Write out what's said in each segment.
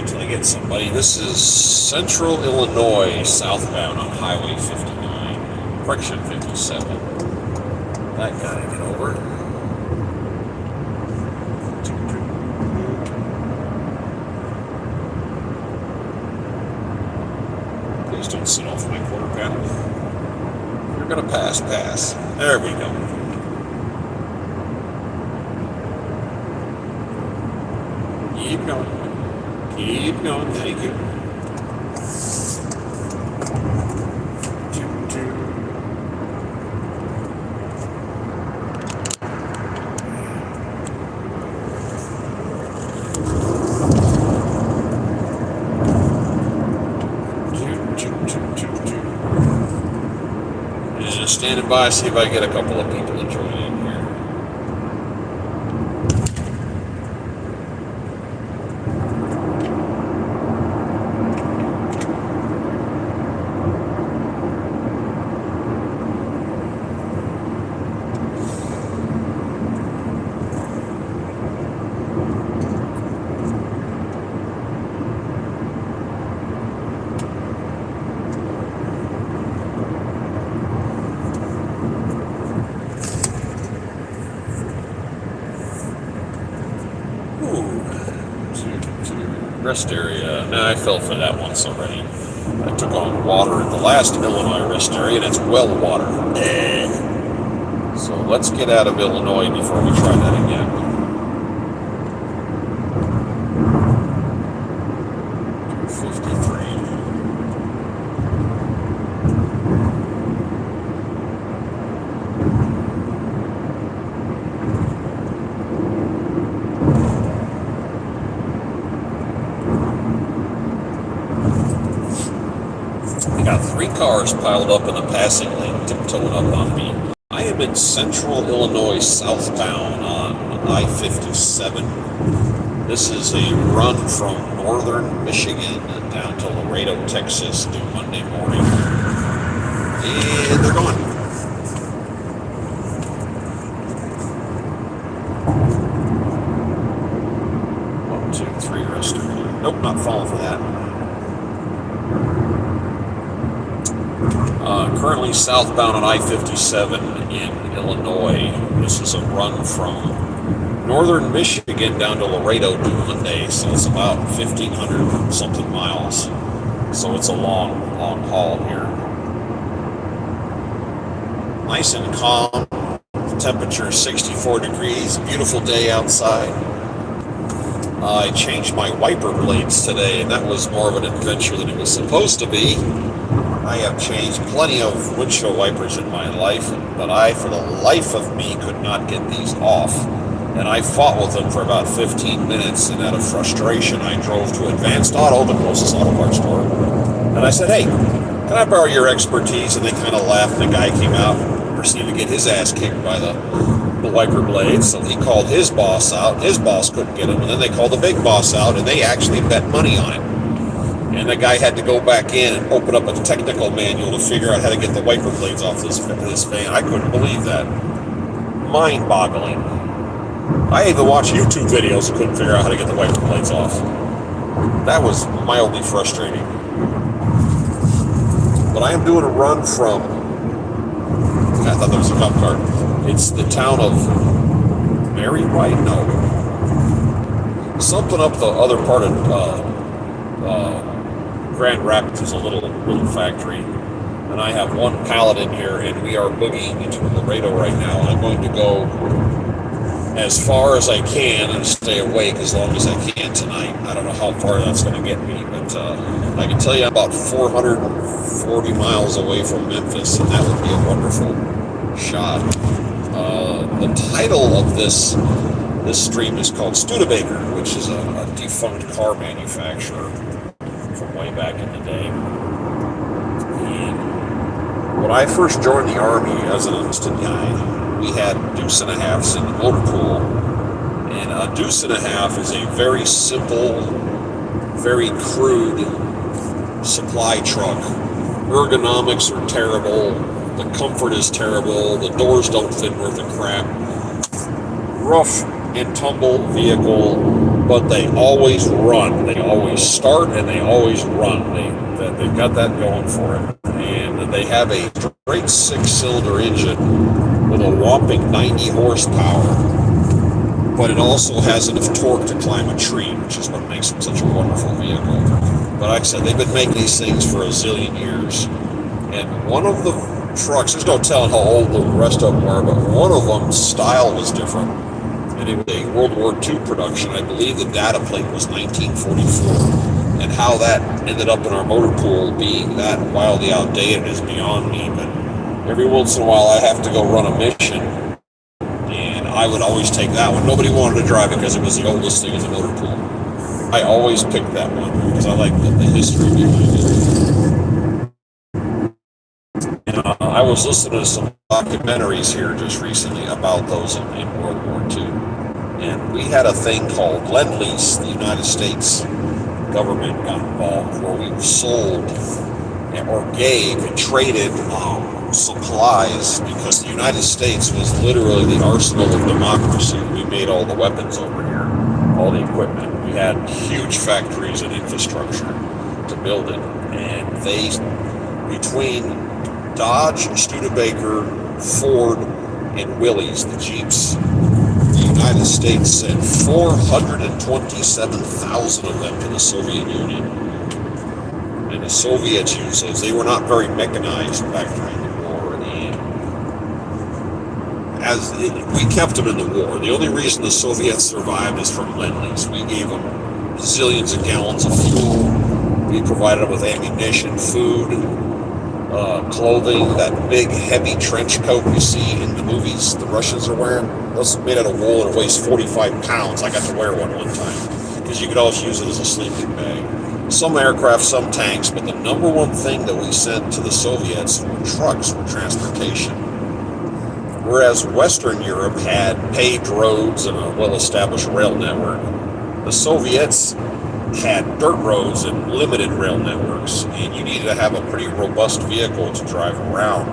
until I get somebody. This is Central Illinois, southbound on Highway 59, Correction 57. That guy, get over. Please don't sit off my quarter panel. You're gonna pass. There we go. Keep going, thank you. Just standing by, see if I get a couple of people to join in here. Rest area. Now I fell for that once already. I took on water at the last Illinois rest area, and it's well water. So let's get out of Illinois before we try that again. Got 3 cars piled up in the passing lane, tiptoeing up on me. I am in Central Illinois, southbound on I-57. This is a run from northern Michigan down to Laredo, Texas, due Monday morning. And they're gone. 1, 2, 3 rest area. Nope, not falling for that. Currently southbound on I-57 in Illinois. This is a run from northern Michigan down to Laredo due Monday, so it's about 1,500 something miles. So it's a long haul here. Nice and calm. Temperature is 64 degrees. Beautiful day outside. I changed my wiper blades today, and that was more of an adventure than it was supposed to be. I have changed plenty of windshield wipers in my life, but I, for the life of me, could not get these off. And I fought with them for about 15 minutes, and out of frustration, I drove to Advanced Auto, the closest auto parts store, and I said, "Hey, can I borrow your expertise?" And they kind of laughed, and the guy came out and proceeded to get his ass kicked by the wiper blades. So he called his boss out. His boss couldn't get him, and then they called the big boss out, and they actually bet money on it. And the guy had to go back in and open up a technical manual to figure out how to get the wiper blades off this fan. I couldn't believe that. Mind-boggling. I even watched YouTube videos and couldn't figure out how to get the wiper blades off. That was mildly frustrating. But I am doing a run from... I thought there was a cop car. It's the town of Mary White? No. Something up the other part of... Grand Rapids is a little factory, and I have one pallet in here, and we are boogieing into Laredo right now. I'm going to go as far as I can and stay awake as long as I can tonight. I don't know how far that's going to get me, but I can tell you I'm about 440 miles away from Memphis, and that would be a wonderful shot. The title of this stream is called Studebaker, which is a defunct car manufacturer from way back in the day. And when I first joined the Army as an enlisted guy, we had deuce and a halves in the motor pool. And a deuce and a half is a very simple, very crude supply truck. Ergonomics are terrible. The comfort is terrible. The doors don't fit worth a crap. Rough and tumble vehicle, but they always run. They always start and they always run. They've got that going for it. And they have a straight six-cylinder engine with a whopping 90 horsepower, but it also has enough torque to climb a tree, which is what makes it such a wonderful vehicle. But like I said, they've been making these things for a zillion years. And one of the trucks, there's no telling how old the rest of them were, but one of them's style was different. And it was a World War II production. I believe the data plate was 1944. And how that ended up in our motor pool being that wildly outdated is beyond me. But every once in a while I have to go run a mission, and I would always take that one. Nobody wanted to drive it because it was the oldest thing in the motor pool. I always picked that one because I like the history behind it. And I was listening to some documentaries here just recently about those in World War II. And we had a thing called Lend-Lease. The United States government got involved where we sold or gave and traded supplies because the United States was literally the arsenal of democracy. We made all the weapons over here, all the equipment. We had huge factories and infrastructure to build it. And they, between Dodge, Studebaker, Ford, and Willys, the Jeeps, the United States sent 427,000 of them to the Soviet Union. And the Soviets used those. They were not very mechanized back during the war. And we kept them in the war. The only reason the Soviets survived is from Lend-Lease. We gave them zillions of gallons of fuel. We provided them with ammunition, food, clothing, that big heavy trench coat you see in the movies the Russians are wearing. Those are made out of wool and it weighs 45 pounds. I got to wear one time because you could always use it as a sleeping bag. Some aircraft, some tanks, but the number one thing that we sent to the Soviets were trucks for transportation. Whereas Western Europe had paved roads and a well-established rail network, the Soviets had dirt roads and limited rail networks, and you needed to have a pretty robust vehicle to drive around.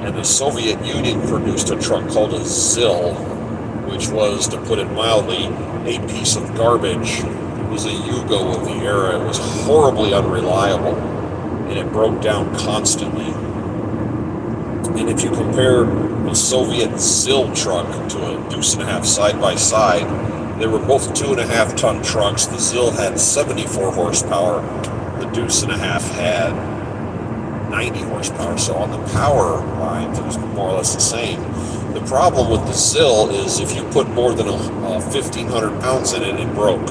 And the Soviet Union produced a truck called a ZIL, which was, to put it mildly, a piece of garbage. It was a Yugo of the era. It was horribly unreliable, and it broke down constantly. And if you compare a Soviet ZIL truck to a Deuce and a Half side by side, they were both 2.5 ton trucks. The ZIL had 74 horsepower. The Deuce and a Half had 90 horsepower. So on the power lines, it was more or less the same. The problem with the ZIL is if you put more than 1,500 pounds in it, it broke.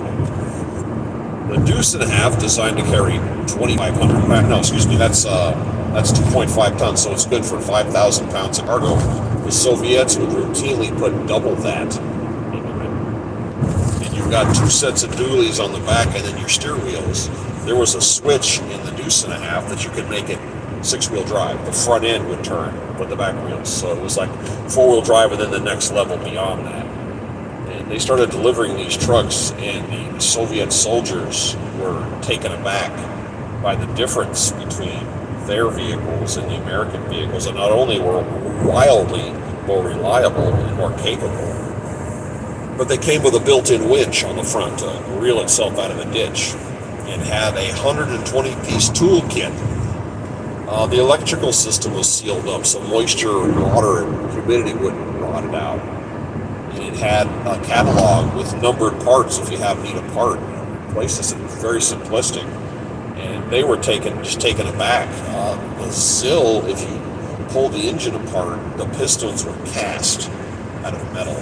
The Deuce and a Half, designed to carry 2,500 pounds. No, excuse me, that's 2.5 tons, so it's good for 5,000 pounds of cargo. The Soviets would routinely put double that into it. And you've got two sets of dualies on the back and then your steer wheels. There was a switch in the Deuce and a Half that you could make it 6-wheel drive. The front end would turn with the back wheels. So it was like 4-wheel drive and then the next level beyond that. And they started delivering these trucks, and the Soviet soldiers were taken aback by the difference between their vehicles and the American vehicles. And not only were wildly more reliable and more capable, but they came with a built-in winch on the front to reel itself out of a ditch, and had a 120-piece toolkit. The electrical system was sealed up, so moisture and water and humidity wouldn't rot it out. And it had a catalog with numbered parts if you need a part. Places, it was very simplistic. And they were taken aback. The ZIL, if you pull the engine apart, the pistons were cast out of metal.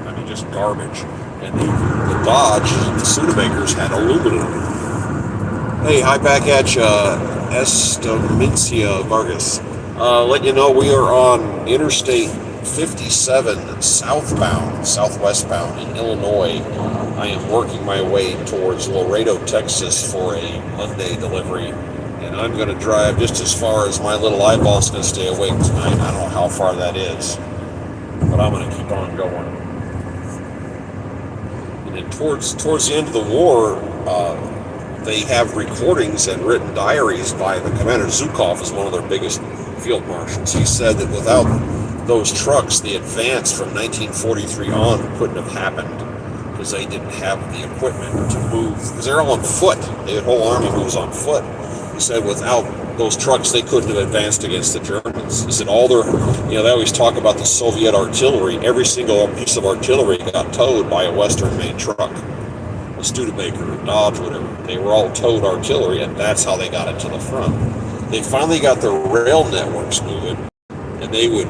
I mean, just garbage. And the Dodge, the Studebakers, had aluminum. Hey, hi back at you, Estamincia Vargas. Let you know we are on Interstate 57 southwestbound in Illinois. I am working my way towards Laredo, Texas for a Monday delivery, and I'm going to drive just as far as my little eyeball's going to stay awake tonight. I don't know how far that is, but I'm going to keep on going. And then towards the end of the war, they have recordings and written diaries by the Commander Zhukov, is one of their biggest field marshals. He said that without those trucks, the advance from 1943 on couldn't have happened, because they didn't have the equipment to move, because they're all on foot. The whole army moves on foot. He said without those trucks, they couldn't have advanced against the Germans. He said all their, they always talk about the Soviet artillery. Every single piece of artillery got towed by a Western-made truck. A Studebaker, a Dodge, whatever. They were all towed artillery, and that's how they got it to the front. They finally got the rail networks moving, and they would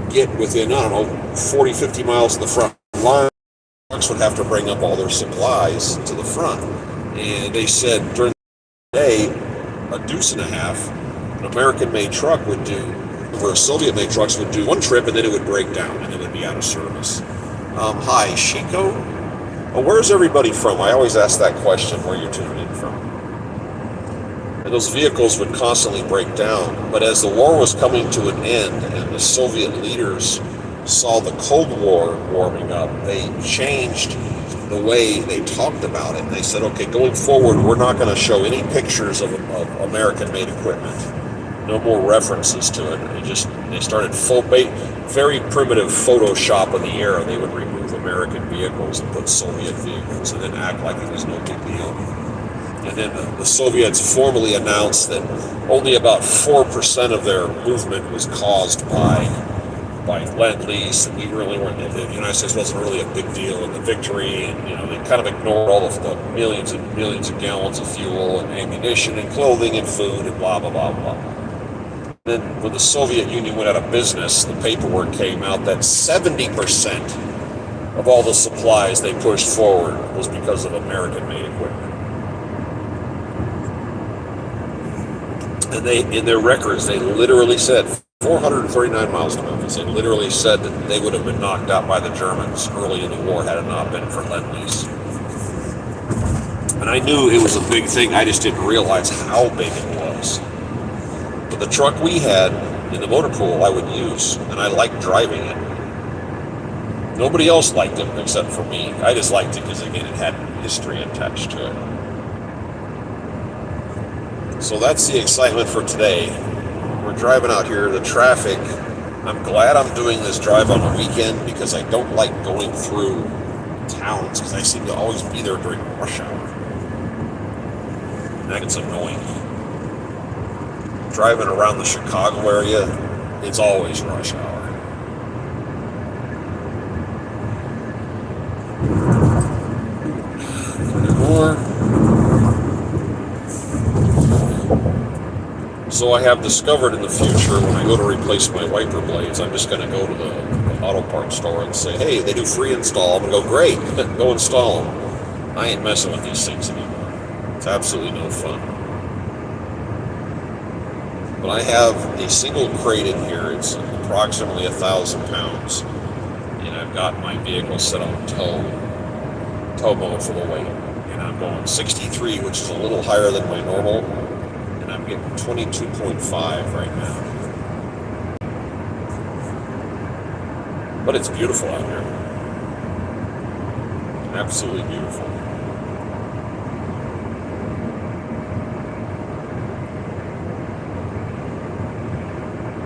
get within, 40, 50 miles of the front line. Trucks would have to bring up all their supplies to the front. And they said during the day, a deuce and a half, an American-made truck would do, where Soviet-made trucks would do one trip, and then it would break down, and it would be out of service. Hi, Chico? Well, where's everybody from? I always ask that question, where you're tuning in from. And those vehicles would constantly break down. But as the war was coming to an end and the Soviet leaders saw the Cold War warming up, they changed the way they talked about it. And they said, okay, going forward, we're not going to show any pictures of American-made equipment. No more references to it. They started very primitive Photoshop of the era. They would remove American vehicles and put Soviet vehicles and then act like it was no big deal. And then the Soviets formally announced that only about 4% of their movement was caused by Lend-Lease, and we really weren't. The United States wasn't really a big deal in the victory, and they kind of ignored all of the millions and millions of gallons of fuel and ammunition and clothing and food and blah blah blah blah. Then when the Soviet Union went out of business, the paperwork came out that 70% of all the supplies they pushed forward was because of American-made equipment. And in their records, they literally said 439 miles to Memphis. They literally said that they would have been knocked out by the Germans early in the war had it not been for Lend-Lease. And I knew it was a big thing. I just didn't realize how big it was. But the truck we had in the motor pool, I would use, and I liked driving it. Nobody else liked it except for me. I just liked it because, again, it had history attached to it. So that's the excitement for today. We're driving out here, the traffic. I'm glad I'm doing this drive on a weekend because I don't like going through towns because I seem to always be there during rush hour. And that gets annoying. Driving around the Chicago area, it's always rush hour. More. So I have discovered in the future when I go to replace my wiper blades, I'm just going to go to the auto parts store and say, hey, they do free install. I'm going to go, great, go install them. I ain't messing with these things anymore. It's absolutely no fun. But I have a single crate in here. It's approximately 1,000 pounds. And I've got my vehicle set on tow mode for the weight. And I'm going 63, which is a little higher than my normal. And I'm getting 22.5 right now. But it's beautiful out here. Absolutely beautiful.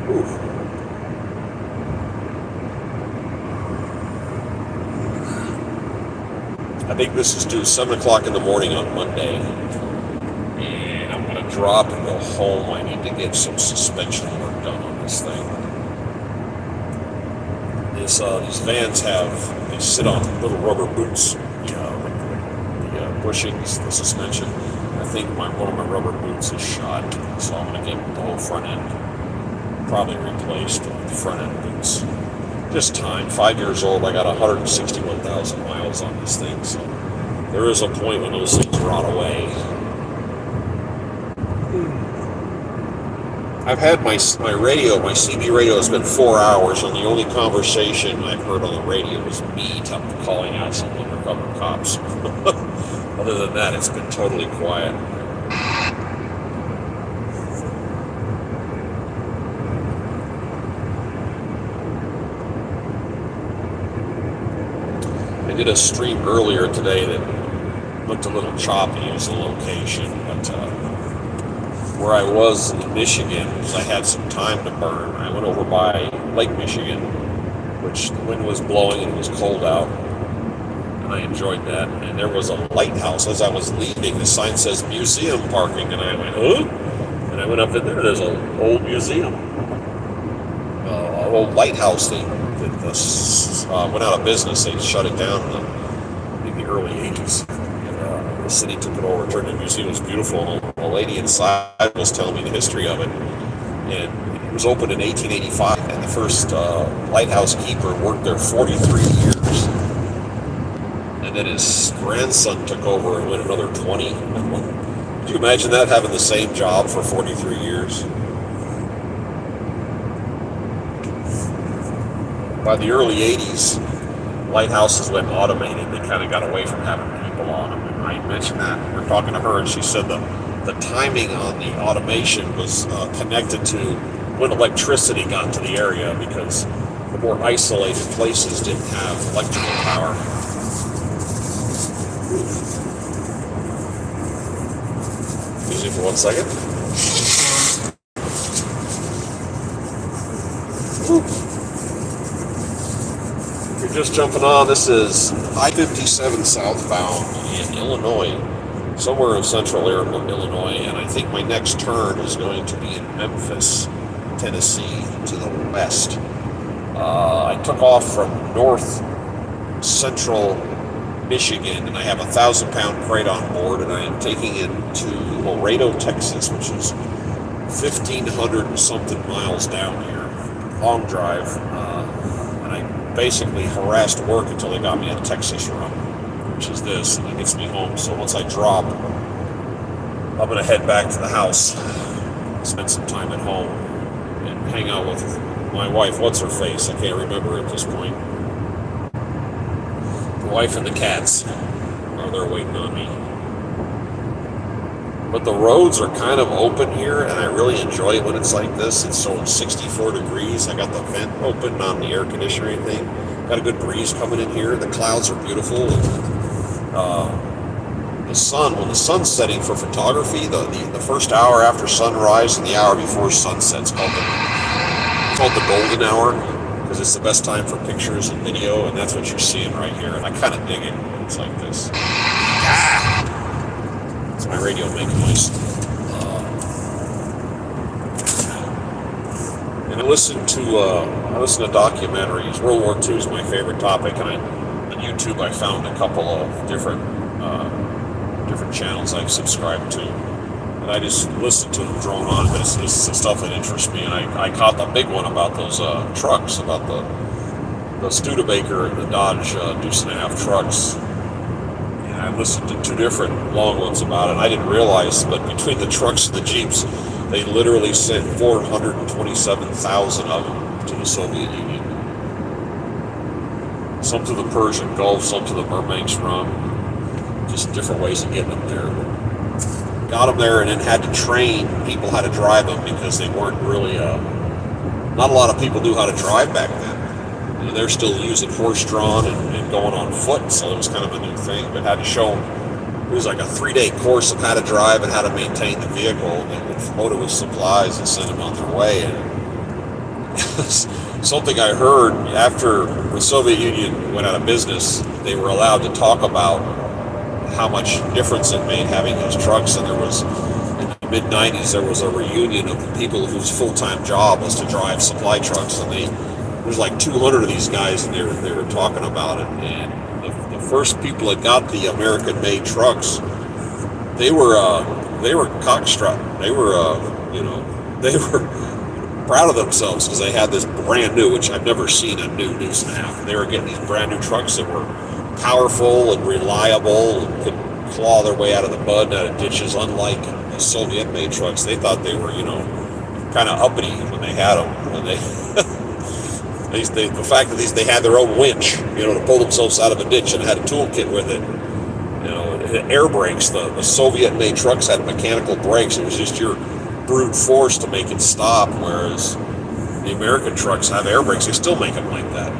Oof. I think this is due 7 o'clock in the morning on Monday. And I'm going to drop and go home. I need to get some suspension work done on this thing. These vans they sit on little rubber boots, the bushings, the suspension. I think one of my rubber boots is shot, so I'm going to get the whole front end probably replaced with the front end boots. Just time. 5 years old. I got 161,000 miles on this thing, so there is a point when those things rot away. I've had my radio, my CB radio has been 4 hours, and the only conversation I've heard on the radio was me calling out some undercover cops. Other than that, it's been totally quiet. I did a stream earlier today that looked a little choppy as a location, but where I was in Michigan, because I had some time to burn, I went over by Lake Michigan, which the wind was blowing and it was cold out. And and I enjoyed that. And there was a lighthouse as I was leaving. The sign says museum parking, and I went, huh? And I went up in there. There's an old museum, an old lighthouse. They went out of business. They shut it down in the early '80s. And, the city took it over, turned it into a museum. It was beautiful. And a lady inside was telling me the history of it. And it was opened in 1885, and the first lighthouse keeper worked there 43 years. And then his grandson took over and went another 20. Could you imagine that, having the same job for 43 years? By the early 80s, lighthouses went automated. They kind of got away from having people on them. And I mentioned that. We were talking to her, and she said the timing on the automation was connected to when electricity got to the area, because the more isolated places didn't have electrical power. Excuse me for 1 second. If you're just jumping on, this is I-57 southbound in Illinois, somewhere in central Illinois, and I think my next turn is going to be in Memphis, Tennessee, to the west. I took off from north central Michigan, and I have a 1,000-pound crate on board, and I am taking it to Laredo, Texas, which is 1,500 and something miles down here. Long drive, and I basically harassed work until they got me a Texas run, which is this, and it gets me home. So once I drop, I'm going to head back to the house, spend some time at home, and hang out with my wife. What's her face? I can't remember at this point. The wife and the cats are there waiting on me. But the roads are kind of open here, and I really enjoy it when it's like this. It's so 64 degrees. I got the vent open on the air conditioner and everything. Got a good breeze coming in here. The clouds are beautiful. The sun, when the sun's setting for photography, the first hour after sunrise and the hour before sunset is called the golden hour, because it's the best time for pictures and video, and that's what you're seeing right here. And I kind of dig it when it's like this. It's my radio making noise. And I listen to documentaries. World War II is my favorite topic, and on YouTube I found a couple of different channels I've subscribed to, and I just listen to them drone on. But it's stuff that interests me, and I caught the big one about those trucks, about the Studebaker and the Dodge Deuce and a Half trucks. And I listened to two different long ones about it. I didn't realize, but between the trucks and the Jeeps, they literally sent 427,000 of them to the Soviet Union. Some to the Persian Gulf, some to the Murmansk Run. Just different ways of getting them there. Got them there, and then had to train people how to drive them, because they weren't really, not a lot of people knew how to drive back then. You know, they're still using horse-drawn and going on foot, so it was kind of a new thing, but had to show them. It was like a 3-day course of how to drive and how to maintain the vehicle, and would load it with supplies and send them on their way. And something I heard after the Soviet Union went out of business, they were allowed to talk about how much difference it made having those trucks. And there was, in the mid-90s, there was a reunion of people whose full-time job was to drive supply trucks, and there's like 200 of these guys, and they were talking about it. And the first people that got the American-made trucks, they were cockstrut. They were they were proud of themselves, because they had this brand new, which I've never seen a new Deuce and a Half. They were getting these brand new trucks that were powerful and reliable and could claw their way out of the mud and out of ditches, unlike the Soviet-made trucks. They thought they were, kind of uppity when they had them. And the fact that they had their own winch, to pull themselves out of a ditch, and had a toolkit with it. Air brakes. The Soviet-made trucks had mechanical brakes. It was just your brute force to make it stop, whereas the American trucks have air brakes. They still make them like that.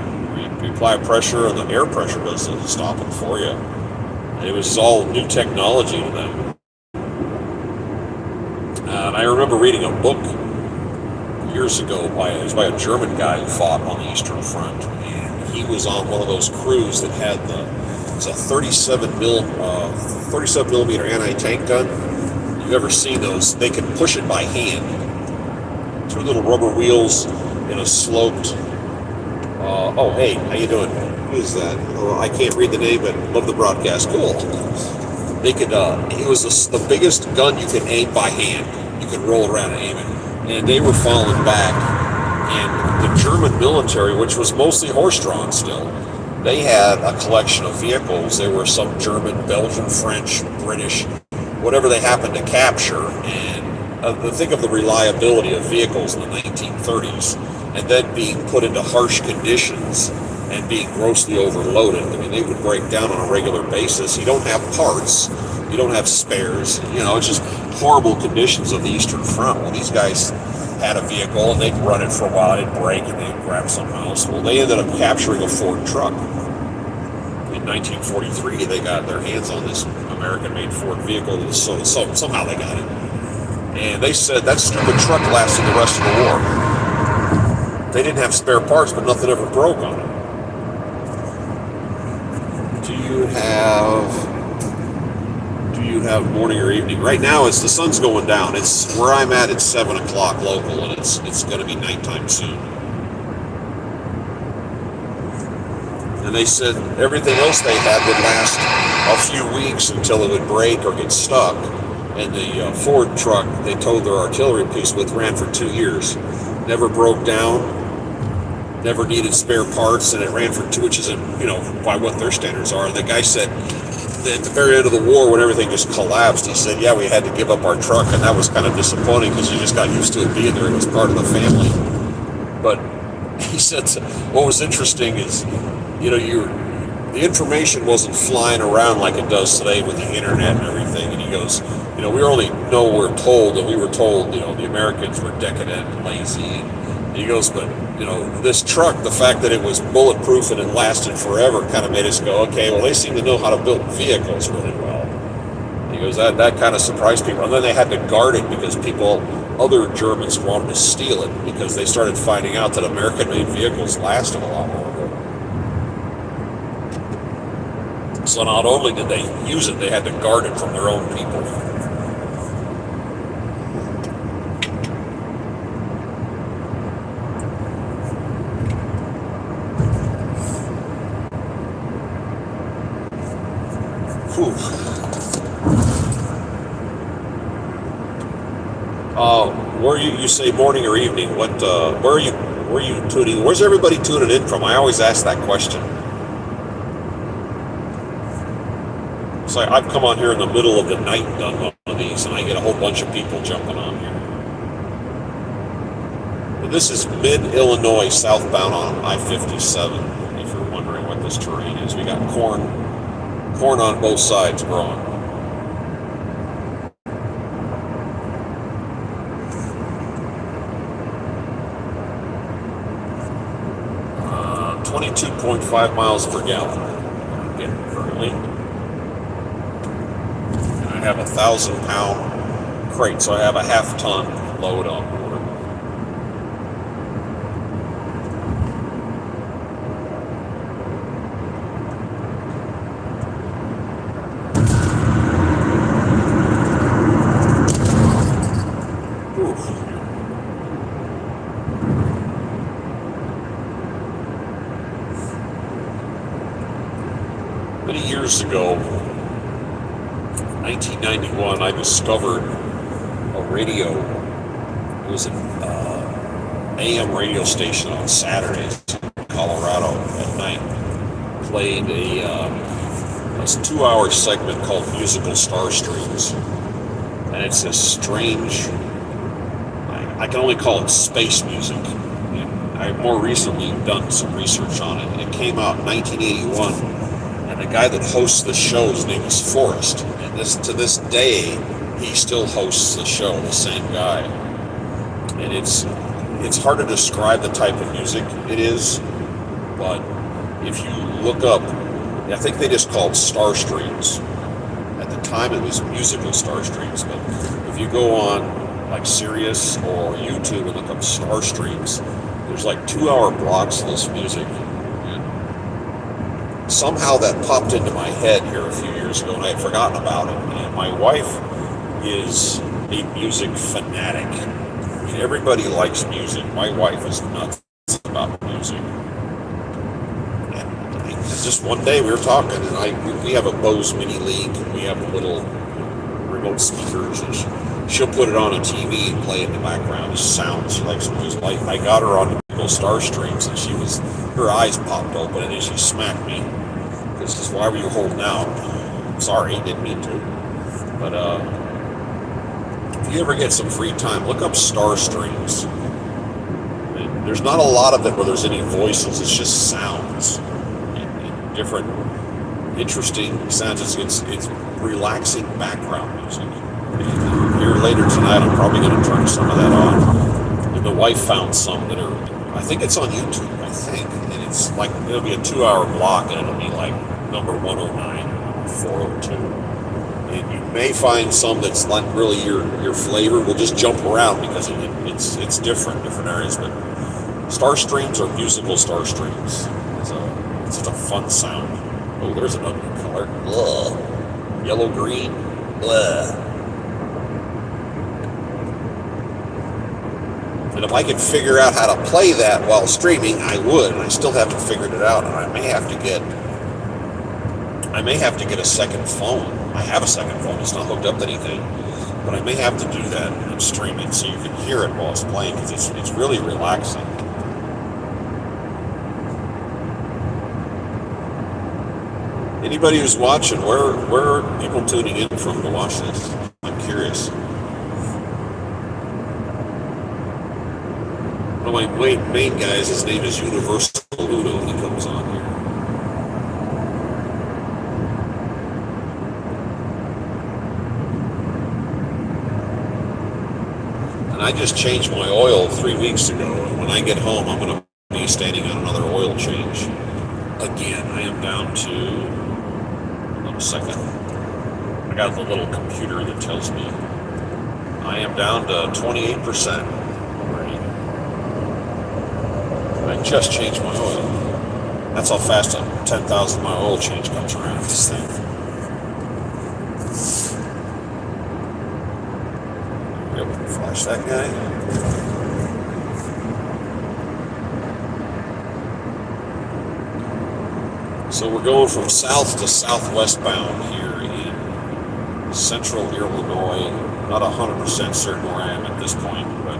You apply pressure, and the air pressure does the stopping for you. And it was all new technology to them. And I remember reading a book years ago by a German guy who fought on the Eastern Front, and he was on one of those crews that had It's a 37 millimeter anti-tank gun. You've ever seen those? They can push it by hand. Two little rubber wheels in a sloped. Oh, hey, how you doing? Who is that? Oh, I can't read the name, but love the broadcast. Cool. They could. It was the biggest gun you could aim by hand. You could roll around and aim it, and they were falling back. And the German military, which was mostly horse-drawn still, they had a collection of vehicles. There were some German, Belgian, French, British, whatever they happened to capture. And think of the reliability of vehicles in the 1930s, and then being put into harsh conditions and being grossly overloaded. I mean, they would break down on a regular basis. You don't have parts. You don't have spares. It's just horrible conditions of the Eastern Front. Well, these guys had a vehicle, and they'd run it for a while, it'd break, and they'd grab something else. Well, they ended up capturing a Ford truck. In 1943, they got their hands on this American-made Ford vehicle, so somehow they got it. And they said that stupid truck lasted the rest of the war. They didn't have spare parts, but nothing ever broke on it. Do you have morning or evening? Right now, the sun's going down. It's where I'm at. It's 7 o'clock local, and it's going to be nighttime soon. And they said everything else they had would last a few weeks until it would break or get stuck. And the Ford truck they towed their artillery piece with ran for 2 years. Never broke down, never needed spare parts, and it ran for 2 inches, by what their standards are. And the guy said, at the very end of the war, when everything just collapsed, he said, yeah, we had to give up our truck, and that was kind of disappointing because you just got used to it being there. It was part of the family. But he said what was interesting is, the information wasn't flying around like it does today with the internet and everything. And he goes, we were told the Americans were decadent and lazy. And he goes, but, this truck, the fact that it was bulletproof and it lasted forever kind of made us go, okay, well, they seem to know how to build vehicles really well. He goes, that kind of surprised people. And then they had to guard it because other Germans wanted to steal it because they started finding out that American-made vehicles lasted a lot longer. So not only did they use it, they had to guard it from their own people. Where you say morning or evening? Where are you tuning? Where's everybody tuning in from? I always ask that question. So I've come on here in the middle of the night and done one of these, and I get a whole bunch of people jumping on here. But this is mid-Illinois, southbound on I-57, if you're wondering what this terrain is. We got corn on both sides growing. 22.5 miles per gallon currently. And I have 1,000-pound crate, so I have a half-ton load on board. Many years ago, 1991, I discovered a radio. It was an AM radio station on Saturdays in Colorado at night. Played a 2-hour segment called Musical Star Streams. And it's this strange, I can only call it space music. I've more recently done some research on it. It came out in 1981. The guy that hosts the show, his name is Forrest, and to this day, he still hosts the show, the same guy. And it's hard to describe the type of music it is, but if you look up, I think they just called Star Streams. At the time, it was musical Star Streams, but if you go on like Sirius or YouTube and look up Star Streams, there's like 2-hour blocks of this music. somehow that popped into my head here a few years ago, and I had forgotten about it. And my wife is a music fanatic. I mean, everybody likes music. My wife is nuts about music. And just one day we were talking, and we have a Bose Mini League, and we have little remote speakers, and she'll put it on a TV and play it in the background. It sounds, she likes music. I got her on those Star Streams, and her eyes popped open, and then she smacked me. Because she says, why were you holding out? Sorry, didn't mean to. But if you ever get some free time, look up Star Streams. There's not a lot of it where there's any voices. It's just sounds and different, interesting sounds. It's relaxing background music. And here later tonight, I'm probably going to turn some of that on. And the wife found some that are, I think it's on YouTube, I think. And it's like, it'll be a 2-hour block, and it'll be like number 109, 402. And you may find some that's not really your flavor. We'll just jump around because it's different areas. But Star Streams are musical Star Streams. It's just a fun sound. Oh, there's an ugly color. Ugh. Yellow green. Blah. And if I could figure out how to play that while streaming, I would. And I still haven't figured it out. And I may have to get a second phone. I have a second phone. It's not hooked up to anything. But I may have to do that and stream it so you can hear it while it's playing, because it's really relaxing. Anybody who's watching, where are people tuning in from to watch this? I'm curious. One of my main guys, his name is Universal Udo. He comes on here. And I just changed my oil 3 weeks ago. And when I get home, I'm going to be standing on another oil change. Again, I am down to... a second. I got the little computer that tells me I am down to 28% already. I just changed my oil. That's how fast a 10,000 mile oil change comes around this thing. Yep, flash that guy. So we're going from south to southwest bound here in central Illinois. Not 100% certain where I am at this point, but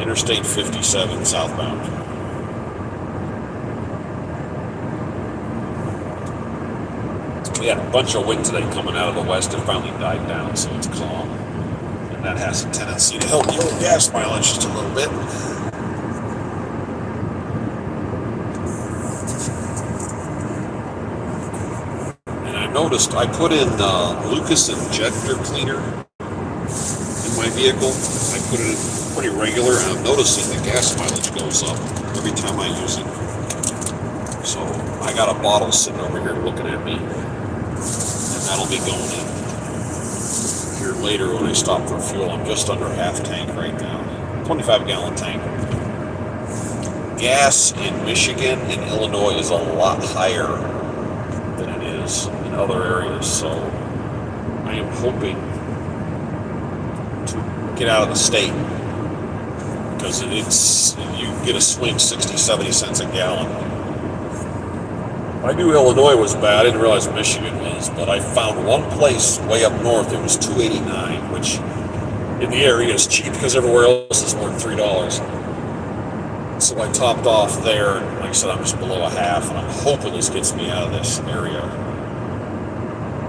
Interstate 57 southbound. We had a bunch of wind today coming out of the west. It finally died down, so it's calm. And that has a tendency to help the old gas mileage just a little bit. Noticed I put in Lucas injector cleaner in my vehicle. I put it in pretty regular, and I'm noticing the gas mileage goes up every time I use it. So I got a bottle sitting over here looking at me, and that'll be going in here later when I stop for fuel. I'm just under half tank right now, 25-gallon tank. Gas in Michigan and Illinois is a lot higher than it is in other areas, so I am hoping to get out of the state, because you get a swing 60, 70 cents a gallon. I knew Illinois was bad. I didn't realize Michigan was, but I found one place way up north. It was $2.89, which in the area is cheap because everywhere else is more than $3. So I topped off there, and like I said, I'm just below a half, and I'm hoping this gets me out of this area.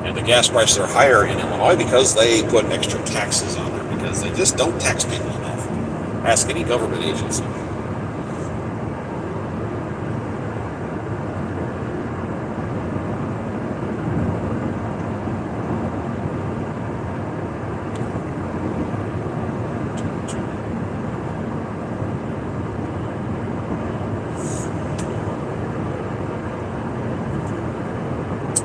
And the gas prices are higher in Illinois because they put extra taxes on there, because they just don't tax people enough. Ask any government agency.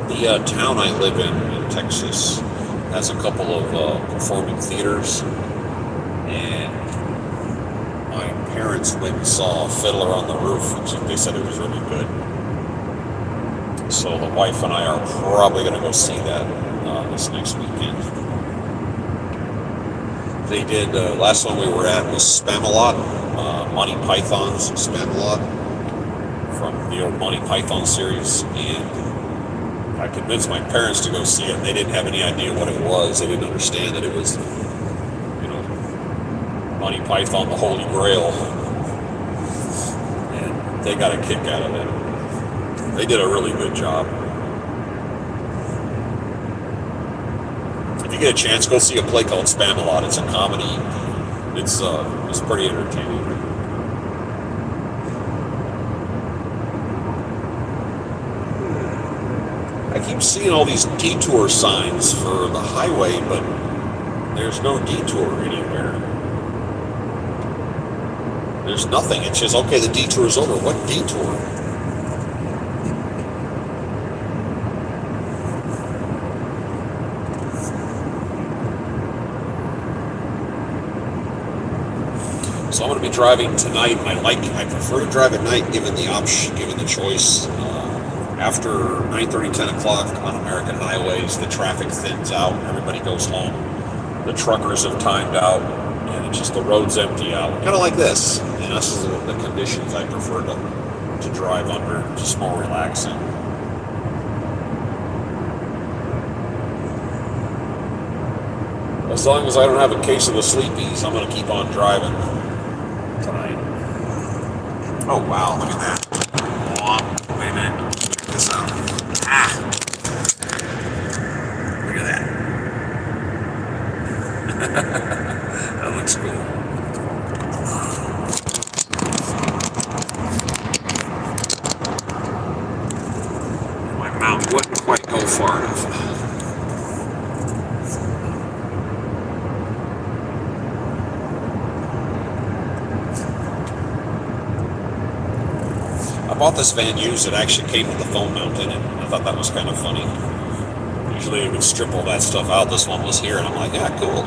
The town I live in Texas, has a couple of performing theaters, and my parents went and saw Fiddler on the Roof, which they said it was really good. So the wife and I are probably going to go see that this next weekend. They did, last one we were at was Spamalot, Monty Python's Spamalot from the old Monty Python series. And I convinced my parents to go see it, and they didn't have any idea what it was. They didn't understand that it was, Monty Python, the Holy Grail. And they got a kick out of it. They did a really good job. If you get a chance, go see a play called Spamalot. It's a comedy. It's pretty entertaining. I keep seeing all these detour signs for the highway, but there's no detour anywhere. There's nothing. It's just, okay, the detour is over. What detour? So I'm going to be driving tonight. I prefer to drive at night, given the option, given the choice. After 9:30, 10 o'clock on American highways, the traffic thins out. Everybody goes home. The truckers have timed out, and it's just the roads empty out. Kind of like this. And this is the conditions I prefer to drive under, just more relaxing. As long as I don't have a case of the sleepies, I'm going to keep on driving tonight. Oh wow, look at that. Oh, wait a minute. Check this out. Look at that. That looks cool. My mount wouldn't quite go far enough. I bought this van used. It actually came with the phone mount in it. I thought that was kind of funny. Usually they would strip all that stuff out. This one was here, and I'm like, yeah, cool.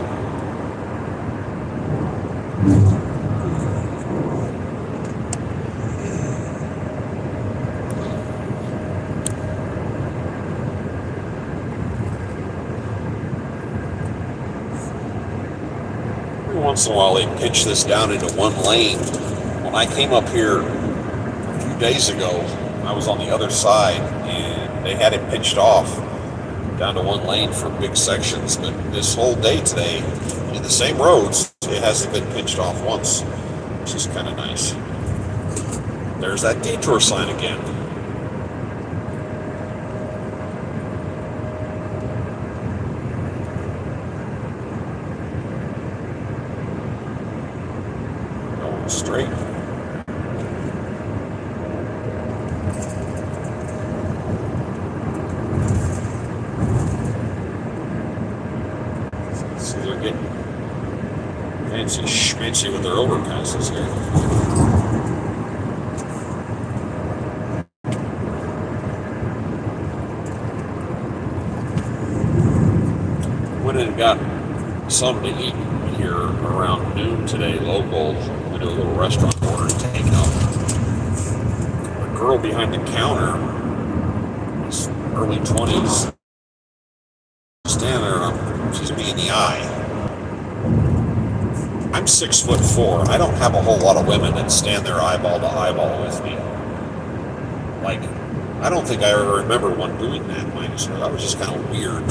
Every once in a while they pitch this down into one lane. When I came up here days ago, I was on the other side, and they had it pitched off down to one lane for big sections. But this whole day today, in the same roads, it hasn't been pitched off once, which is kind of nice. There's that detour sign again. Going straight. Schmancy with their overpasses here. Went and got something to eat here around noon today, local. We do a little restaurant order and takeout. The girl behind the counter, early 20s, standing there, she's me in the eye. I'm 6'4", and I don't have a whole lot of women that stand there eyeball to eyeball with me. Like, I don't think I ever remember one doing that minus her. That was just kind of weird.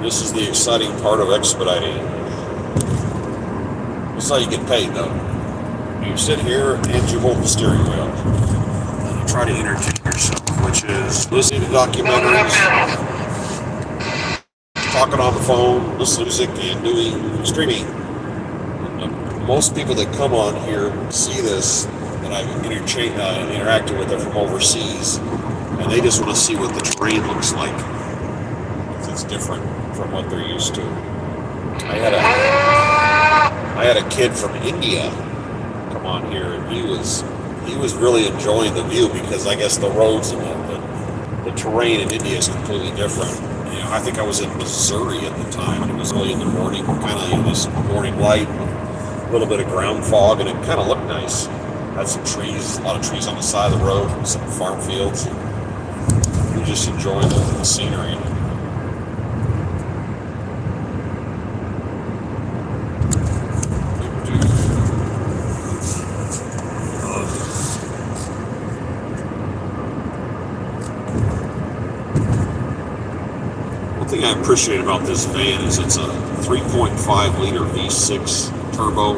This is the exciting part of expediting. This is how you get paid, though. You sit here and you hold the steering wheel. And you try to entertain yourself, which is listening to documentaries, talking on the phone, listening to music, and doing streaming. Most people that come on here see this, that I've interacted with, are from overseas. and they just want to see what the terrain looks like, because it's different from what they're used to. I had a kid from India come on here, and he was really enjoying the view, because I guess the roads and the terrain in India is completely different. I think I was in Missouri at the time, and it was early in the morning, kind of this morning light, a little bit of ground fog, and it kind of looked nice. Had some trees, a lot of trees on the side of the road, some farm fields. We just enjoyed the scenery. One thing I appreciate about this van is it's a 3.5 liter V6 turbo,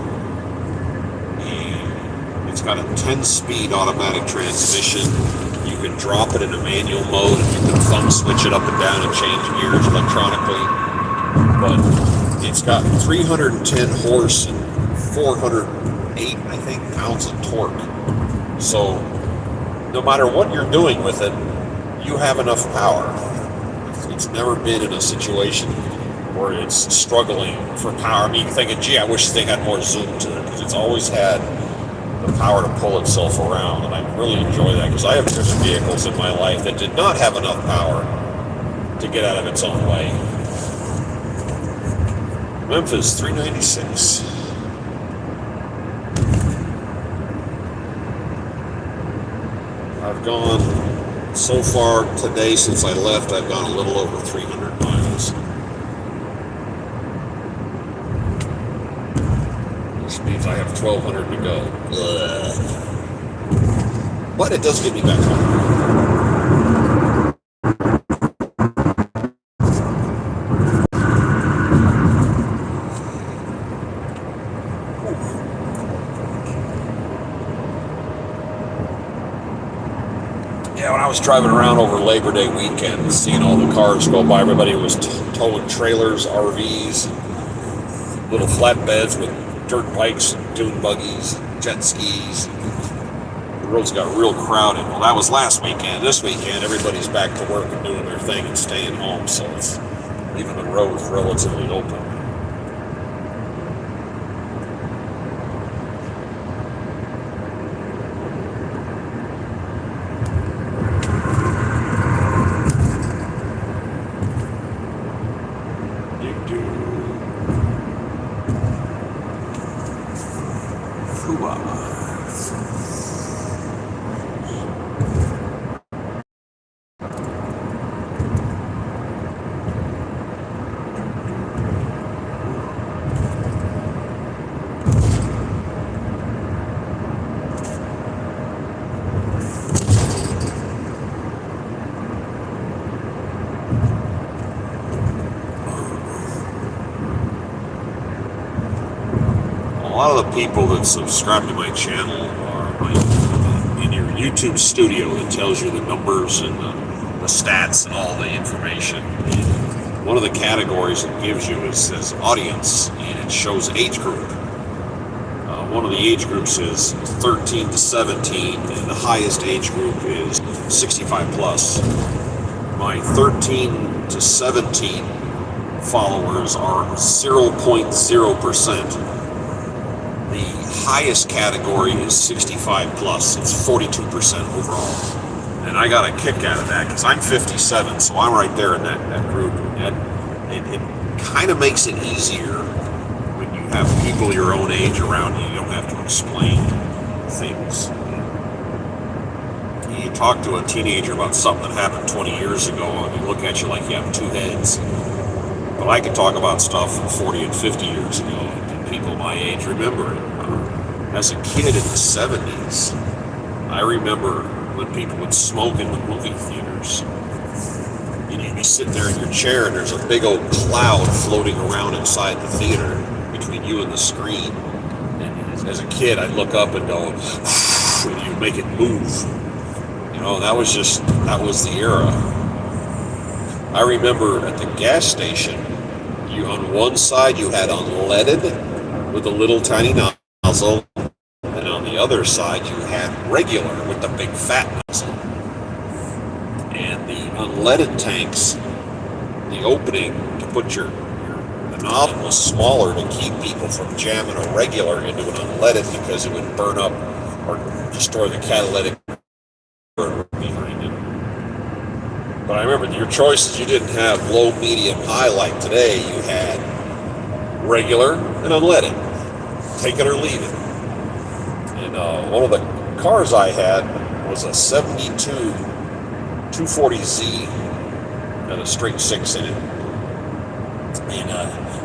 and it's got a 10-speed automatic transmission. You can drop it in a manual mode, and you can thumb switch it up and down and change gears electronically. But it's got 310 horse and 408, I think, pounds of torque. So no matter what you're doing with it, you have enough power. It's never been in a situation where it's struggling for power. I mean, thinking, gee, I wish they had more zoom to it, because it's always had the power to pull itself around, and I really enjoy that, because I have driven vehicles in my life that did not have enough power to get out of its own way. Memphis 396. I've gone so far today, since I left, I've gone a little over 300 miles. Which means I have 1,200 to go. Ugh. But it does get me back home. Yeah, when I was driving around over Labor Day weekend, seeing all the cars go by, everybody was towing trailers, RVs, little flatbeds with dirt bikes, dune buggies, jet skis. The roads got real crowded. Well, that was last weekend. This weekend, everybody's back to work and doing their thing and staying home, so it's leaving the roads relatively open. A lot of the people that subscribe to my channel are in your YouTube studio. It tells you the numbers and the stats and all the information. And one of the categories it gives you says audience, and it shows age group. One of the age groups is 13 to 17, and the highest age group is 65 plus. My 13 to 17 followers are 0.0%. The highest category is 65 plus. It's 42% overall. And I got a kick out of that, because I'm 57, so I'm right there in that group. And it kind of makes it easier when you have people your own age around you. You don't have to explain things. You talk to a teenager about something that happened 20 years ago, and they look at you like you have two heads. But I can talk about stuff from 40 and 50 years ago, and people my age remember it. As a kid in the 70s, I remember when people would smoke in the movie theaters. And you'd be sitting there in your chair, and there's a big old cloud floating around inside the theater between you and the screen. And as a kid, I'd look up and go, and you'd make it move. That was the era. I remember at the gas station, on one side you had unleaded with a little tiny nozzle, and on the other side you had regular with the big fat nozzle. the unleaded tanks, the opening to put the knob was smaller to keep people from jamming a regular into an unleaded because it would burn up or destroy the catalytic behind it. But I remember your choices, you didn't have low, medium, high like today. You had regular and unleaded. Take it or leave it. And one of the cars I had was a 72 240Z and a straight 6 in it. And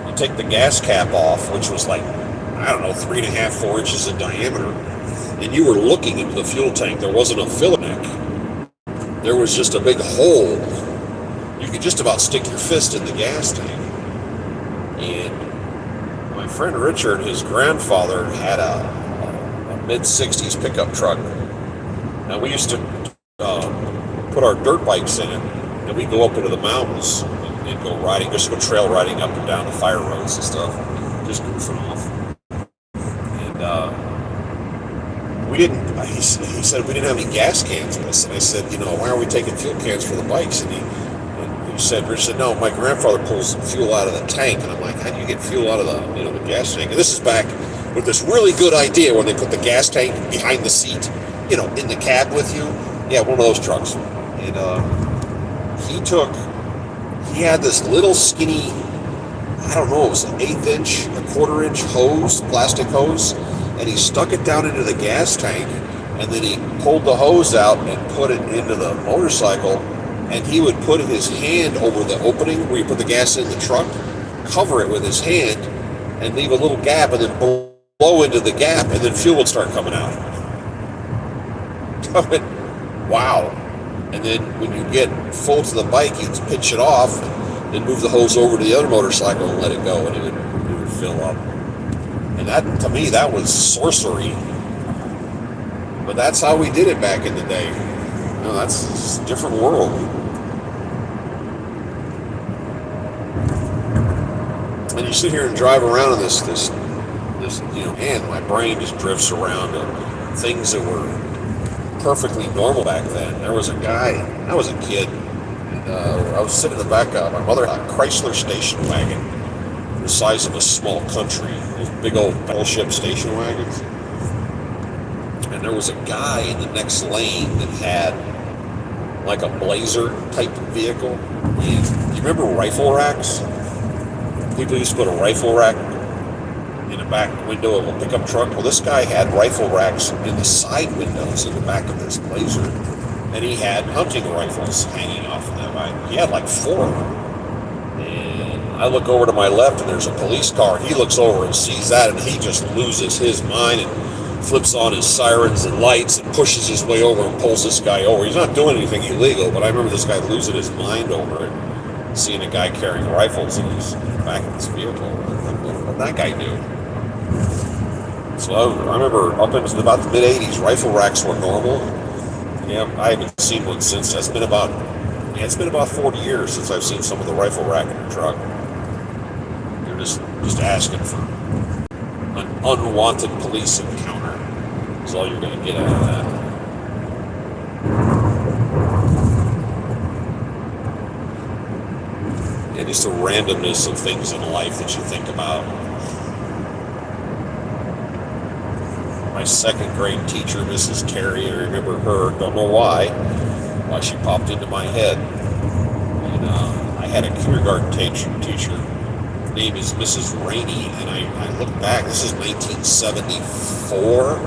you take the gas cap off, which was like, I don't know, 3.5, 4 inches in diameter, and you were looking into the fuel tank. There wasn't a filler neck. There was just a big hole. You could just about stick your fist in the gas tank. And my friend Richard, his grandfather, had a mid-60s pickup truck. And we used to put our dirt bikes in it, and we'd go up into the mountains and go riding, just go trail riding up and down the fire roads and stuff, just goofing off. And he said we didn't have any gas cans with us. And I said, why are we taking fuel cans for the bikes? And Rich said, no, my grandfather pulls fuel out of the tank. And I'm like, how do you get fuel out of the gas tank? And this is back with this really good idea when they put the gas tank behind the seat, in the cab with you. Yeah, one of those trucks. And he had this little skinny, I don't know, it was an 1/8 inch, a 1/4 inch hose, plastic hose, and he stuck it down into the gas tank, and then he pulled the hose out and put it into the motorcycle, and he would put his hand over the opening where you put the gas in the truck, cover it with his hand, and leave a little gap, and then blow into the gap, and then fuel would start coming out. I went, wow. And then when you get full to the bike, you'd pitch it off, and then move the hose over to the other motorcycle and let it go, and it would fill up. And that, to me, that was sorcery. But that's how we did it back in the day. That's a different world. And you sit here and drive around in this, and my brain just drifts around to things that were perfectly normal back then. There was a guy, I was a kid, and I was sitting in the back of my mother had a Chrysler station wagon, the size of a small country, those big old battleship station wagons. And there was a guy in the next lane that had like a Blazer type vehicle. And you remember rifle racks? People used to put a rifle rack in the back window of a pickup truck. Well, this guy had rifle racks in the side windows in the back of this Blazer, and he had hunting rifles hanging off of them. He had like 4 of them. And I look over to my left, and there's a police car. He looks over and sees that, and he just loses his mind and flips on his sirens and lights and pushes his way over and pulls this guy over. He's not doing anything illegal, but I remember this guy losing his mind over it, seeing a guy carrying rifles in his back of his vehicle. What that guy do? So I remember up into about the mid-'80s, rifle racks were normal. Yeah, I haven't seen one since. It's been about 40 years since I've seen some of the rifle rack in the truck. You're just asking for an unwanted police encounter. That's all you're going to get out of that. And just the randomness of things in life that you think about. My second grade teacher, Mrs. Terry, I remember her, don't know why she popped into my head. And I had a kindergarten teacher. Her name is Mrs. Rainey, and I look back, this is 1974,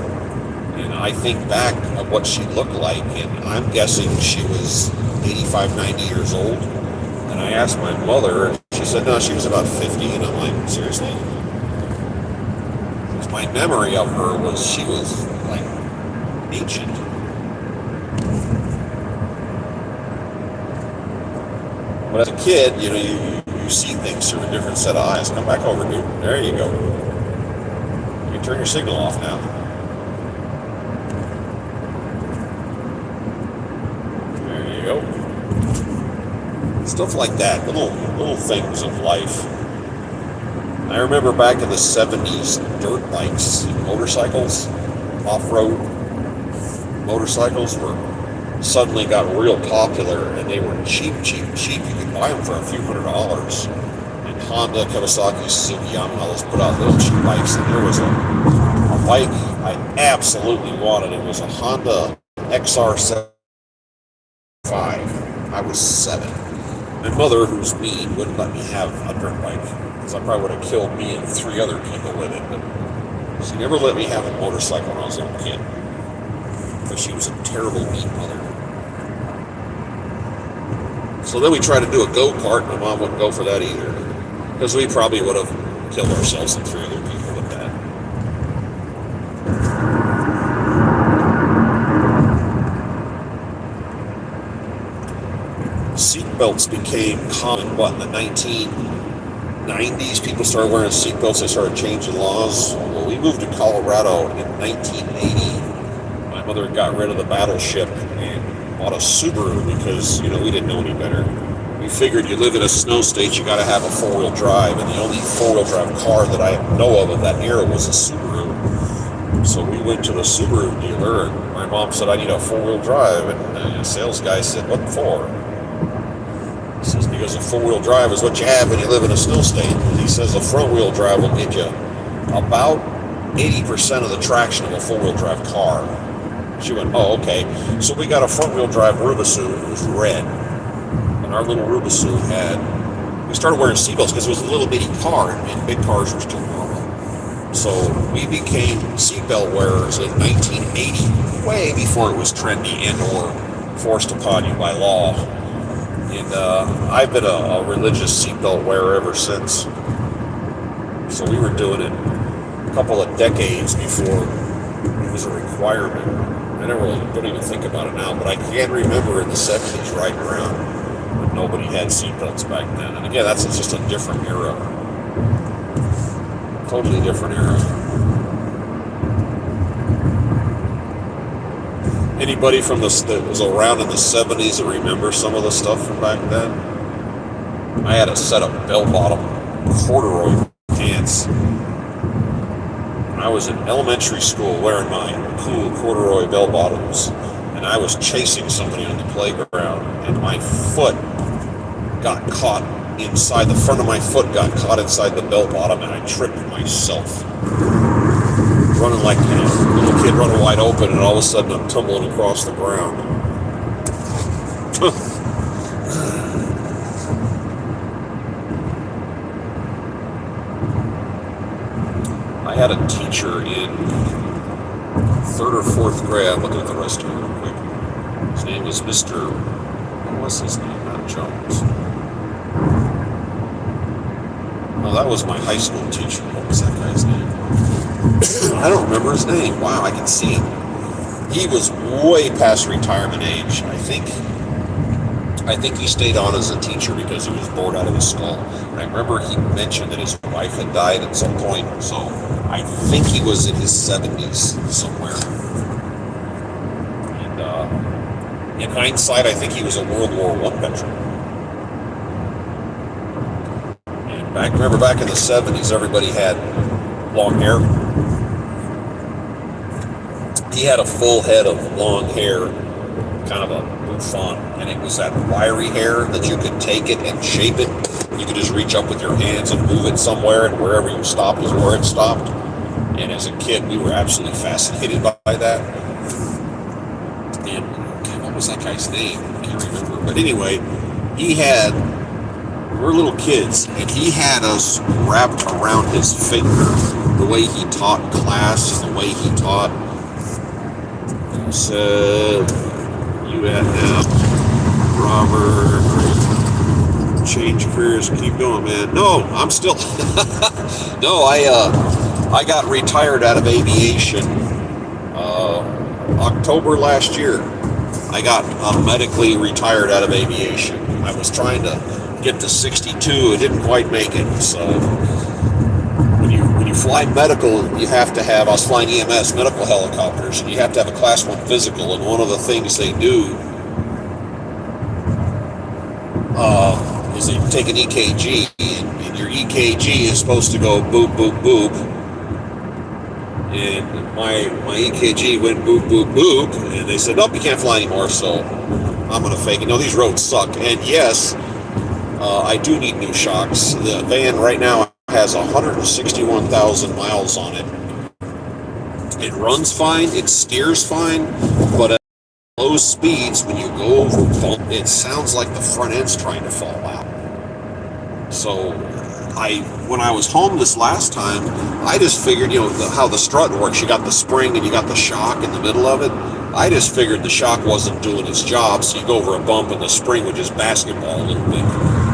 and I think back of what she looked like, and I'm guessing she was 85, 90 years old. And I asked my mother, and she said, no, she was about 50, and I'm like, seriously? My memory of her was she was like ancient. But as a kid, you see things through a different set of eyes. Come back over, dude. There you go. You can turn your signal off now. There you go. Stuff like that, little things of life. I remember back in the 70s, dirt bikes and motorcycles, off-road motorcycles were suddenly got real popular, and they were cheap. You could buy them for a few $100s. And Honda, Kawasaki, Suzuki, Yamaha, those put out little cheap bikes. And there was a bike I absolutely wanted. It was a Honda XR75. I was 7. My mother, who's mean, wouldn't let me have a dirt bike because I probably would have killed me and 3 other people with it. But she never let me have a motorcycle when I was a little kid because she was a terrible, mean mother. So then we tried to do a go-kart. My mom wouldn't go for that either because we probably would have killed ourselves and 3 other people with that. Seatbelts became common, in the 1990s? People started wearing seatbelts. They started changing laws. Well, we moved to Colorado in 1980. My mother got rid of the Battleship and bought a Subaru because, we didn't know any better. We figured you live in a snow state, you got to have a 4-wheel drive, and the only 4-wheel drive car that I know of that era was a Subaru. So we went to the Subaru dealer, and my mom said, I need a 4-wheel drive, and the sales guy said, what for? He says, because a 4-wheel drive is what you have when you live in a snow state. And he says a front-wheel drive will get you about 80% of the traction of a 4-wheel drive car. She went, oh, okay. So we got a front-wheel drive Rubisu. It was red. And our little Rubisu we started wearing seatbelts because it was a little bitty car, and big cars were still normal. So we became seatbelt wearers in 1980, way before it was trendy and or forced upon you by law. And I've been a religious seatbelt wearer ever since. So we were doing it a couple of decades before it was a requirement. I don't even think about it now, but I can remember in the 70s riding around when nobody had seatbelts back then. And again, that's just a different era. Totally different era. Anybody that was around in the 70s that remember some of the stuff from back then? I had a set of bell-bottom corduroy pants. I was in elementary school wearing my cool corduroy bell-bottoms, and I was chasing somebody on the playground, and my foot got caught inside, the front of my foot got caught inside the bell-bottom, and I tripped myself. Running like, little kid running wide open, and all of a sudden I'm tumbling across the ground. I had a teacher in 3rd or 4th grade. I'm looking at the rest of it real quick. His name was Mr. What was his name? Not Jones. Oh, that was my high school teacher. What was that guy's name? I don't remember his name. Wow, I can see him. He was way past retirement age. I think he stayed on as a teacher because he was bored out of his skull. And I remember he mentioned that his wife had died at some point, so I think he was in his 70s somewhere. And in hindsight, I think he was a World War I veteran. And remember back in the 70s, everybody had long hair. He had a full head of long hair, kind of a bouffant, and it was that wiry hair that you could take it and shape it. You could just reach up with your hands and move it somewhere, and wherever you stopped is where it stopped. And as a kid, we were absolutely fascinated by that. And what was that guy's name? I can't remember. But anyway, we were little kids, and he had us wrapped around his finger, the way he taught class and the way he taught. Said, you at now, Robert, change careers, keep going, man. No, I'm still, no, I got retired out of aviation, October last year. I got medically retired out of aviation. I was trying to get to 62, I didn't quite make it, so when you fly medical, you have to have, I was flying EMS, medical helicopters, and you have to have a class 1 physical, and one of the things they do is they take an EKG, and your EKG is supposed to go boop, boop, boop, and my EKG went boop, boop, boop, and they said, nope, you can't fly anymore, so I'm going to fake it. No, these roads suck. And yes, I do need new shocks. The van right now has 161,000 miles on it. It runs fine, it steers fine, but at low speeds, when you go over bump, it sounds like the front end's trying to fall out. So when I was home this last time, I just figured, how the strut works. You got the spring and you got the shock in the middle of it. I just figured the shock wasn't doing its job, so you go over a bump and the spring would just basketball a little bit.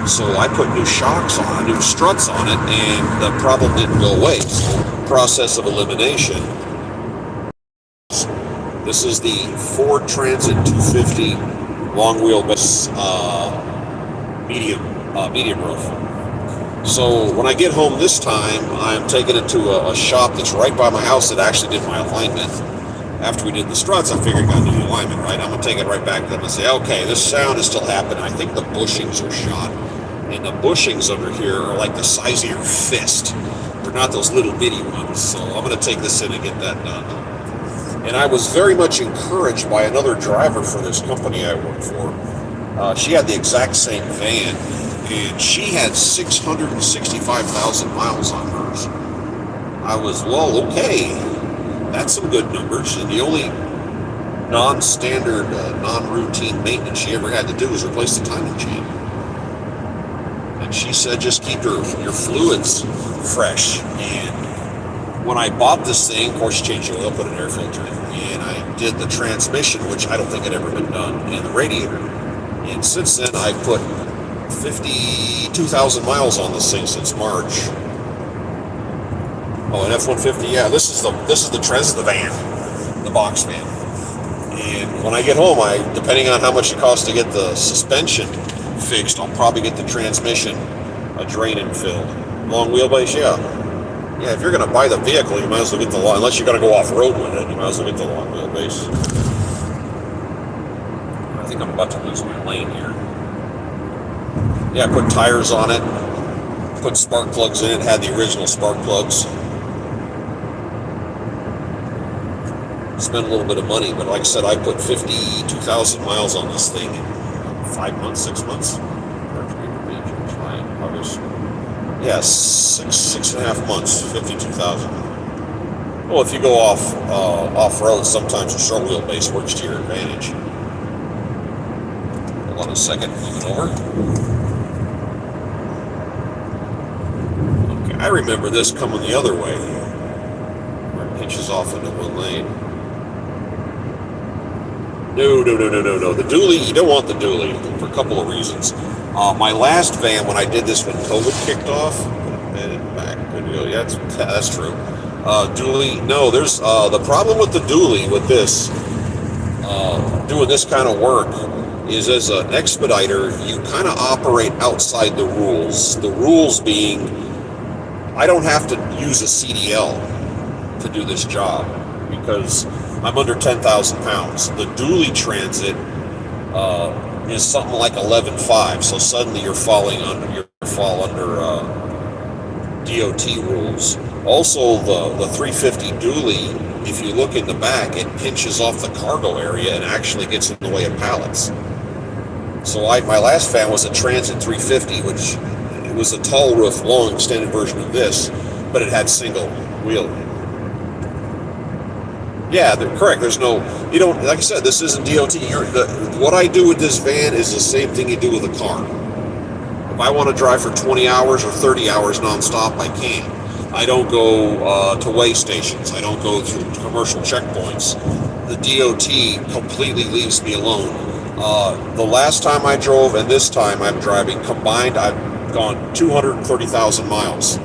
So I put new shocks on, new struts on it, and the problem didn't go away. So process of elimination. This is the Ford Transit 250 long wheelbase medium roof. So when I get home this time, I'm taking it to a shop that's right by my house that actually did my alignment. After we did the struts, I figured I got to do the alignment, right? I'm going to take it right back to them and say, okay, this sound is still happening. I think the bushings are shot. And the bushings under here are like the size of your fist. They're not those little bitty ones. So I'm going to take this in and get that done. And I was very much encouraged by another driver for this company I work for. She had the exact same van, and she had 665,000 miles on hers. I was, well, okay, that's some good numbers. And the only non-standard, non-routine maintenance she ever had to do was replace the timing chain. And she said, just keep your fluids fresh. And when I bought this thing, of course, changed the oil, put an air filter in, and I did the transmission, which I don't think had ever been done, and the radiator. And since then, I put 52,000 miles on this thing since March. Oh, an F-150, yeah. This is the van, the box van. And when I get home, depending on how much it costs to get the suspension fixed, I'll probably get the transmission a drain and filled. Long wheelbase, yeah. Yeah, if you're going to buy the vehicle, you might as well get the long, unless you're going to go off-road with it, you might as well get the long wheelbase. I think I'm about to lose my lane here. Yeah, I put tires on it, put spark plugs in it, had the original spark plugs. Spent a little bit of money, but like I said, I put 52,000 miles on this thing in 5 months, 6 months. August. Yeah, six and a half months, 52,000. Well, if you go off-road, sometimes a short wheelbase works to your advantage. Hold on a second, move it over. Okay, I remember this coming the other way, where it pinches off into one lane. No. The dually, you don't want the dually for a couple of reasons. My last van, when I did this when COVID kicked off, yeah, that's true. Dually, no, there's the problem with the dually with this, doing this kind of work, is as an expediter, you kind of operate outside the rules. The rules being, I don't have to use a CDL to do this job because I'm under 10,000 pounds. The dually transit is something like 11.5, so suddenly you fall under DOT rules. Also, the 350 dually, if you look in the back, it pinches off the cargo area and actually gets in the way of pallets. So my last van was a Transit 350, which it was a tall roof, long extended version of this, but it had single wheel. Yeah, correct. There's no, you don't, like I said, this isn't DOT. What I do with this van is the same thing you do with a car. If I want to drive for 20 hours or 30 hours nonstop, I can. I don't go to weigh stations. I don't go through commercial checkpoints. The DOT completely leaves me alone. The last time I drove and this time I'm driving combined, I've gone 230,000 miles.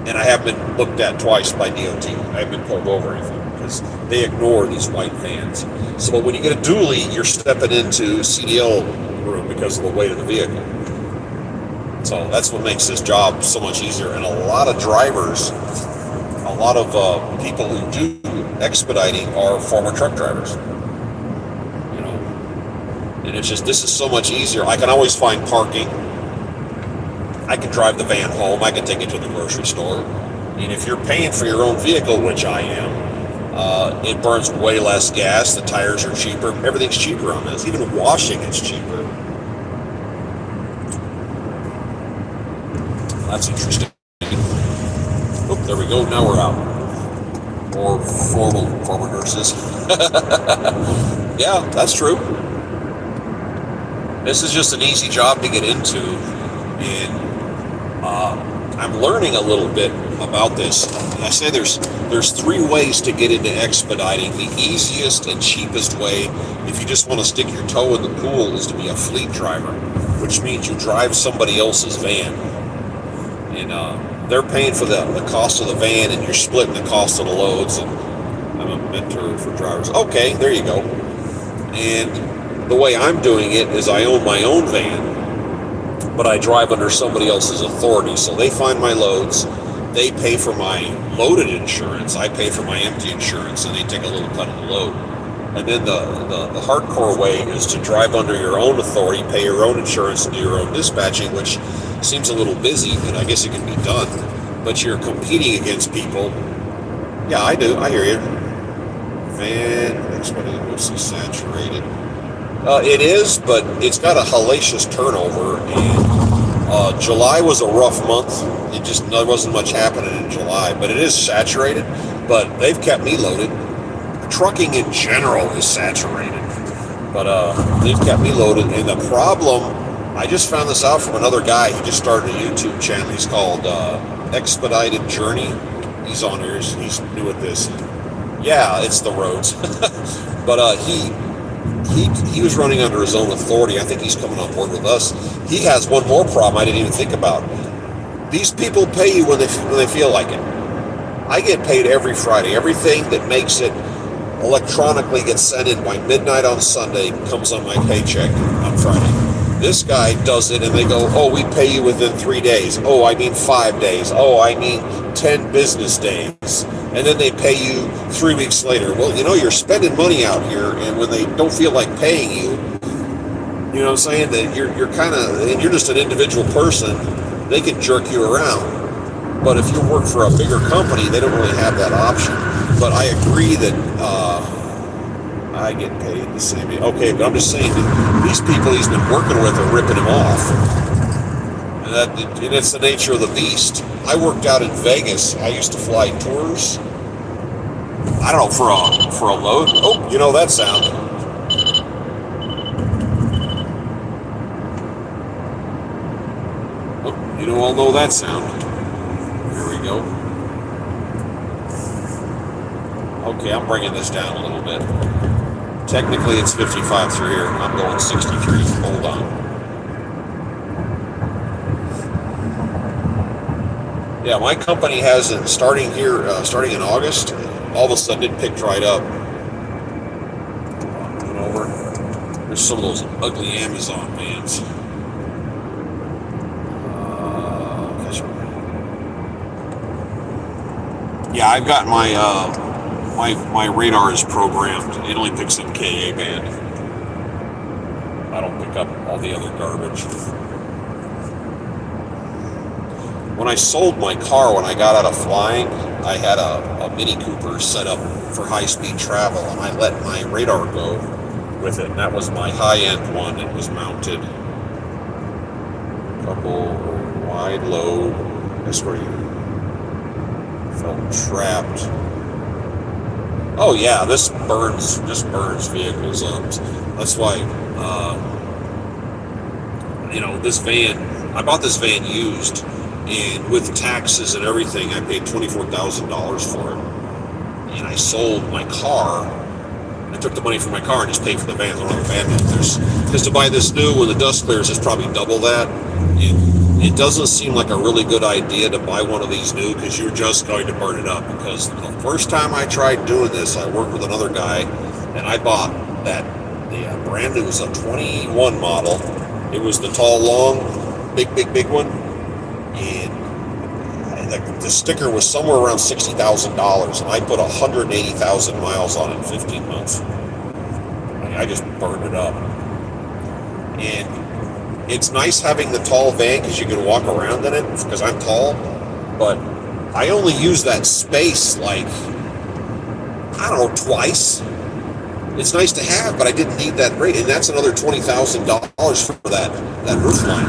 And I have been looked at twice by DOT. I haven't been pulled over or anything because they ignore these white vans. So when you get a dually, you're stepping into CDL room because of the weight of the vehicle. So that's what makes this job so much easier. And a lot of drivers, a lot of people who do expediting are former truck drivers. You know, and it's just, this is so much easier. I can always find parking. I can drive the van home. I can take it to the grocery store. And if you're paying for your own vehicle, which I am, it burns way less gas. The tires are cheaper. Everything's cheaper on this. Even washing is cheaper. That's interesting. Oh, there we go. Now we're out. More former nurses. Yeah, that's true. This is just an easy job to get into, and I'm learning a little bit about this. I say there's three ways to get into expediting. The easiest and cheapest way, if you just want to stick your toe in the pool, is to be a fleet driver, which means you drive somebody else's van, and they're paying for the cost of the van, and you're splitting the cost of the loads. And I'm a mentor for drivers. Okay, there you go. And the way I'm doing it is I own my own van, but I drive under somebody else's authority. So they find my loads, they pay for my loaded insurance, I pay for my empty insurance, and they take a little cut of the load. And then the hardcore way is to drive under your own authority, pay your own insurance, and do your own dispatching, which seems a little busy, but I guess it can be done. But you're competing against people. Yeah, I do. I hear you. Van, Expediting mostly saturated. It is, but it's got a hellacious turnover, and July was a rough month. There wasn't much happening in July, but it is saturated. But they've kept me loaded. Trucking in general is saturated, but they've kept me loaded. And the problem, I just found this out from another guy. He just started a YouTube channel. He's called Expedited Journey. He's on here. He's new at this. Yeah, it's the roads. But he was running under his own authority. I think he's coming on board with us. He has one more problem I didn't even think about. These people pay you when they feel like it. I get paid every Friday. Everything that makes it electronically gets sent in by midnight on Sunday, comes on my paycheck on Friday. This guy does it, and they go, oh, we pay you within 3 days. Oh, I mean 5 days. Oh, I mean 10 business days. And then they pay you 3 weeks later. Well, you're spending money out here, and when they don't feel like paying you, you know what I'm saying, that you're kind of, and you're just an individual person, they can jerk you around. But if you work for a bigger company, they don't really have that option. But I agree that I get paid the same. Okay, but I'm just saying that these people he's been working with are ripping him off. And it's the nature of the beast. I worked out in Vegas. I used to fly tours. I don't know, for a load. Oh, you know that sound. Oh, you all know that sound. Here we go. Okay, I'm bringing this down a little bit. Technically, it's 55 through here. I'm going 63. Hold on. Yeah, my company has it starting in August. All of a sudden, it picked right up. Moving over. There's some of those ugly Amazon vans. Yeah, I've got my radar is programmed. It only picks up KA band. I don't pick up all the other garbage. When I sold my car, when I got out of flying, I had a Mini Cooper set up for high-speed travel, and I let my radar go with it. And that was my high-end one. It was mounted. Couple wide load. That's where you felt trapped. Oh yeah, this burns vehicles up. That's why, this van, I bought this van used, and with taxes and everything, I paid $24,000 for it. And I sold my car. I took the money from my car and just paid for the van. I don't have a van now. Because to buy this new, when the dust clears, it's probably double that. It doesn't seem like a really good idea to buy one of these new, because you're just going to burn it up. Because the first time I tried doing this, I worked with another guy, and I bought the brand new, was a 21 model. It was the tall, long, big one. And the sticker was somewhere around $60,000, and I put 180,000 miles on it in 15 months. I just burned it up. And it's nice having the tall van because you can walk around in it, because I'm tall, but I only use that space like, I don't know, twice. It's nice to have, but I didn't need that rate, and that's another $20,000 for that roof line.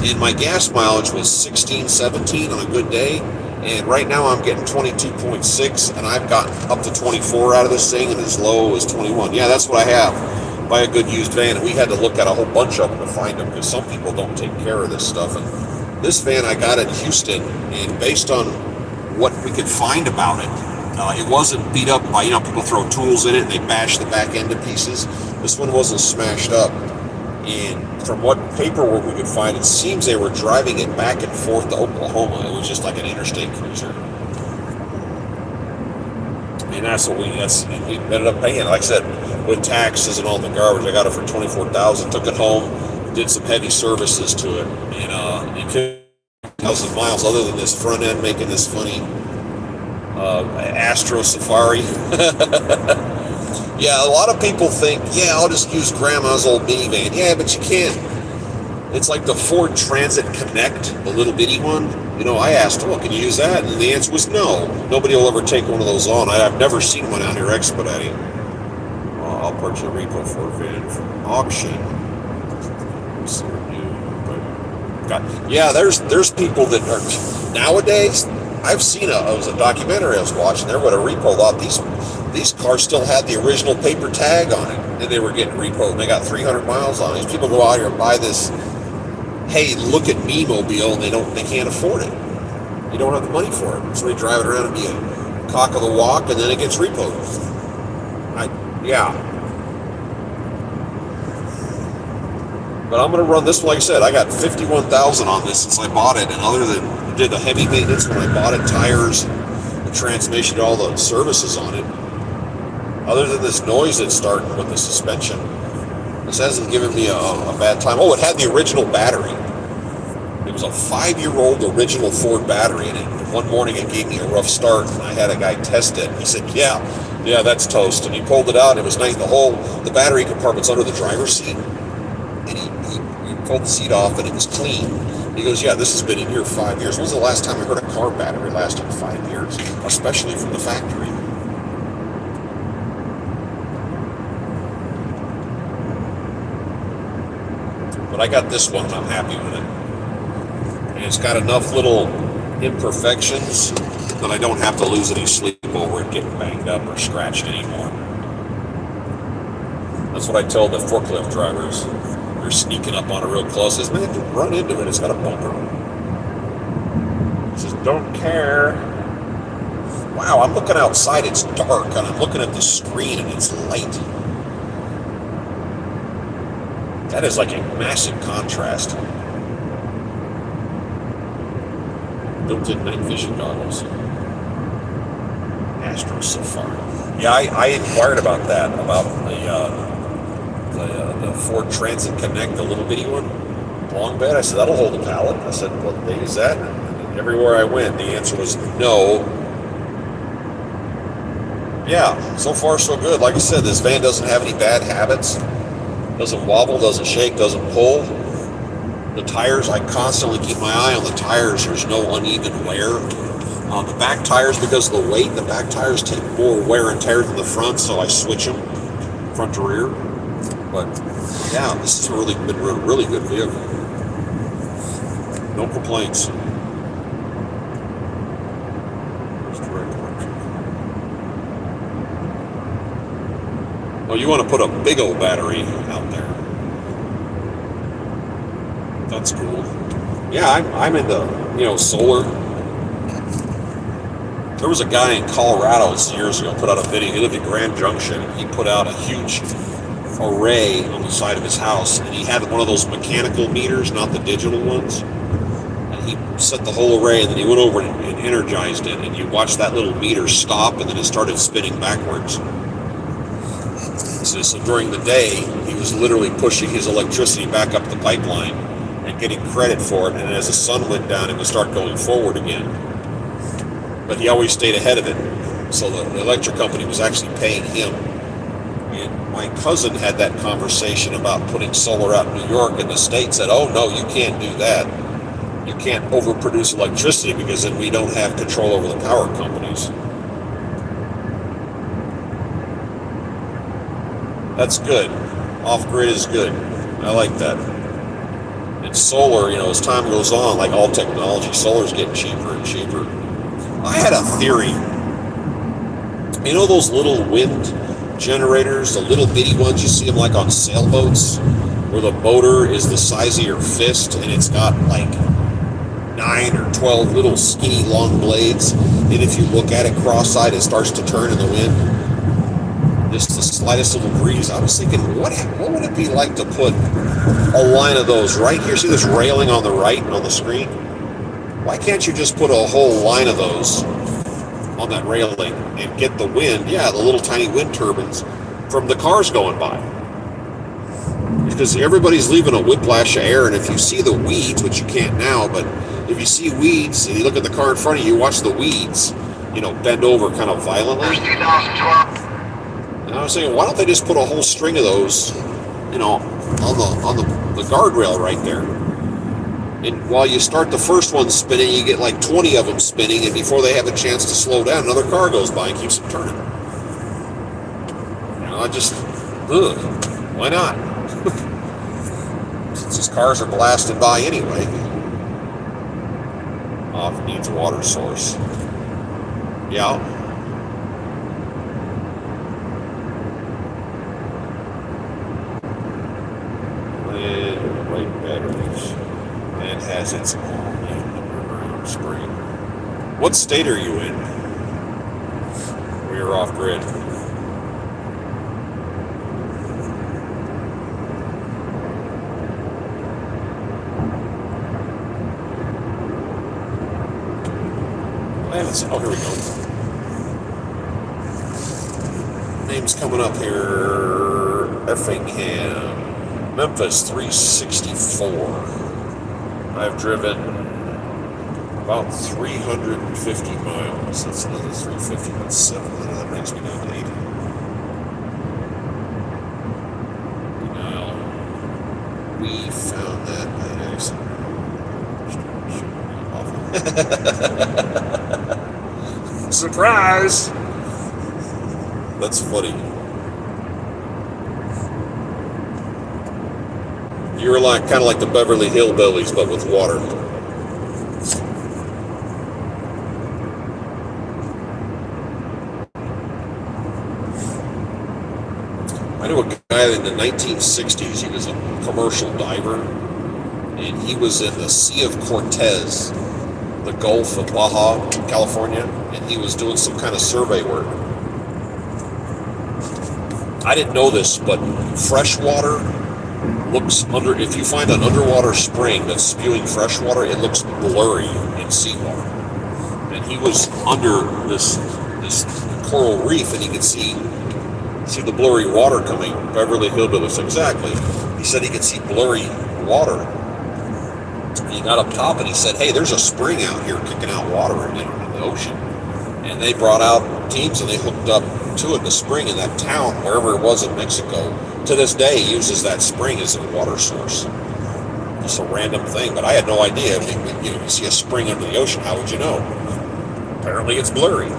And my gas mileage was 16, 17 on a good day, and right now I'm getting 22.6, and I've gotten up to 24 out of this thing, and as low as 21. Yeah, that's what I have. Buy a good used van, and we had to look at a whole bunch of them to find them, because some people don't take care of this stuff. And this van I got in Houston, and based on what we could find about it, it wasn't beat up by, people throw tools in it and they bash the back end to pieces. This one wasn't smashed up. And from what paperwork we could find, it seems they were driving it back and forth to Oklahoma. It was just like an interstate cruiser. And that's what we ended up paying. Like I said, with taxes and all the garbage, I got it for $24,000. Took it home, did some heavy services to it, and it 50,000 miles. Other than this front end making this funny Astro Safari. Yeah, a lot of people think, I'll just use grandma's old minivan. Yeah, but you can't. It's like the Ford Transit Connect, the little bitty one. I asked, can you use that? And the answer was no. Nobody will ever take one of those on. I've never seen one out here expediting. I'll purchase a repo Ford van from auction. Yeah, there's people that are nowadays. I've seen it was a documentary I was watching. There would a repo lot. These cars still had the original paper tag on it, and they were getting repoed. And they got 300 miles on it. These people go out here and buy this. Hey, look at me mobile, and they can't afford it. You don't have the money for it, so they drive it around and be a cock of the walk, and then it gets repoed. But I'm going to run this one. Like I said, I got 51,000 on this since I bought it, and other than did the heavy maintenance when I bought it, tires, the transmission, all the services on it. Other than this noise that's starting with the suspension, this hasn't given me a bad time. Oh, it had the original battery. It was a 5-year-old original Ford battery in it. One morning it gave me a rough start, and I had a guy test it. He said, yeah, that's toast. And he pulled it out, and it was nice. The battery compartment's under the driver's seat. And he pulled the seat off, and it was clean. He goes, this has been in here 5 years. When was the last time I heard a car battery lasted 5 years, especially from the factory? But I got this one, and I'm happy with it. And it's got enough little imperfections that I don't have to lose any sleep over it getting banged up or scratched anymore. That's what I tell the forklift drivers. They're sneaking up on it real close. Says, man, run into it. It's got a bumper. He says, don't care. Wow, I'm looking outside. It's dark, and I'm looking at the screen, and it's light. That is like a massive contrast. Built-in night vision goggles. Astro Safari. Yeah, I inquired about that, about the Ford Transit Connect, the little bitty one, long bed. I said, that'll hold a pallet. I said, well, they use that? And everywhere I went, the answer was no. Yeah, so far so good. Like I said, this van doesn't have any bad habits. Doesn't wobble, doesn't shake, doesn't pull. The tires, I constantly keep my eye on the tires. There's no uneven wear. The back tires, because of the weight, the back tires take more wear and tear than the front, so I switch them front to rear. But yeah, this has been a really good vehicle. No complaints. Oh, you want to put a big old battery out there. That's cool. Yeah, I'm into, solar. There was a guy in Colorado years ago put out a video. He lived in Grand Junction. He put out a huge array on the side of his house, and he had one of those mechanical meters, not the digital ones. And he set the whole array, and then he went over and energized it, and you watch that little meter stop, and then it started spinning backwards. So during the day, he was literally pushing his electricity back up the pipeline and getting credit for it, and as the sun went down, it would start going forward again. But he always stayed ahead of it, so the electric company was actually paying him. And my cousin had that conversation about putting solar out in New York, and the state said, oh no, you can't do that. you can't overproduce electricity because then we don't have control over the power companies. That's good. Off-grid is good. I like that. And solar, as time goes on, like all technology, solar's getting cheaper and cheaper. I had a theory. Those little wind generators, the little bitty ones, you see them like on sailboats, where the motor is the size of your fist and it's got like 9 or 12 little skinny long blades, and if you look at it cross-eyed, it starts to turn in the wind. Just the slightest little breeze. I was thinking, what would it be like to put a line of those right here? See this railing on the right on the screen? Why can't you just put a whole line of those on that railing and get the wind, the little tiny wind turbines from the cars going by? Because everybody's leaving a whiplash of air, and if you see the weeds, which you can't now, but if you see weeds and you look at the car in front of you, watch the weeds, bend over kind of violently. And I was saying, why don't they just put a whole string of those, on the guardrail right there? And while you start the first one spinning, you get like 20 of them spinning, and before they have a chance to slow down, another car goes by and keeps them turning. Why not? Since these cars are blasting by anyway. Off needs a water source. Yeah. Right batteries. And has its own underground spring. What state are you in? We are off grid. I haven't seen. Oh, here we go. Name's coming up here. Effingham. Memphis 364. I've driven about 350 miles. That's another 350. That's 700. That brings me down to 80. Now, we found that by accident. Surprise! That's funny. You're kind of like the Beverly Hillbillies, but with water. I knew a guy in the 1960s. He was a commercial diver, and he was in the Sea of Cortez, the Gulf of Baja, California, and he was doing some kind of survey work. I didn't know this, but fresh water looks if you find an underwater spring that's spewing fresh water, it looks blurry in seawater. And he was under this coral reef, and he could see the blurry water coming. Beverly Hillbillies, exactly. He said he could see blurry water. And he got up top and he said, hey, there's a spring out here kicking out water in the ocean. And they brought out teams and they hooked up to it. The spring in that town, wherever it was in Mexico, to this day uses that spring as a water source. Just a random thing, but I had no idea. I mean, you see a spring under the ocean, how would you know? Apparently it's blurry.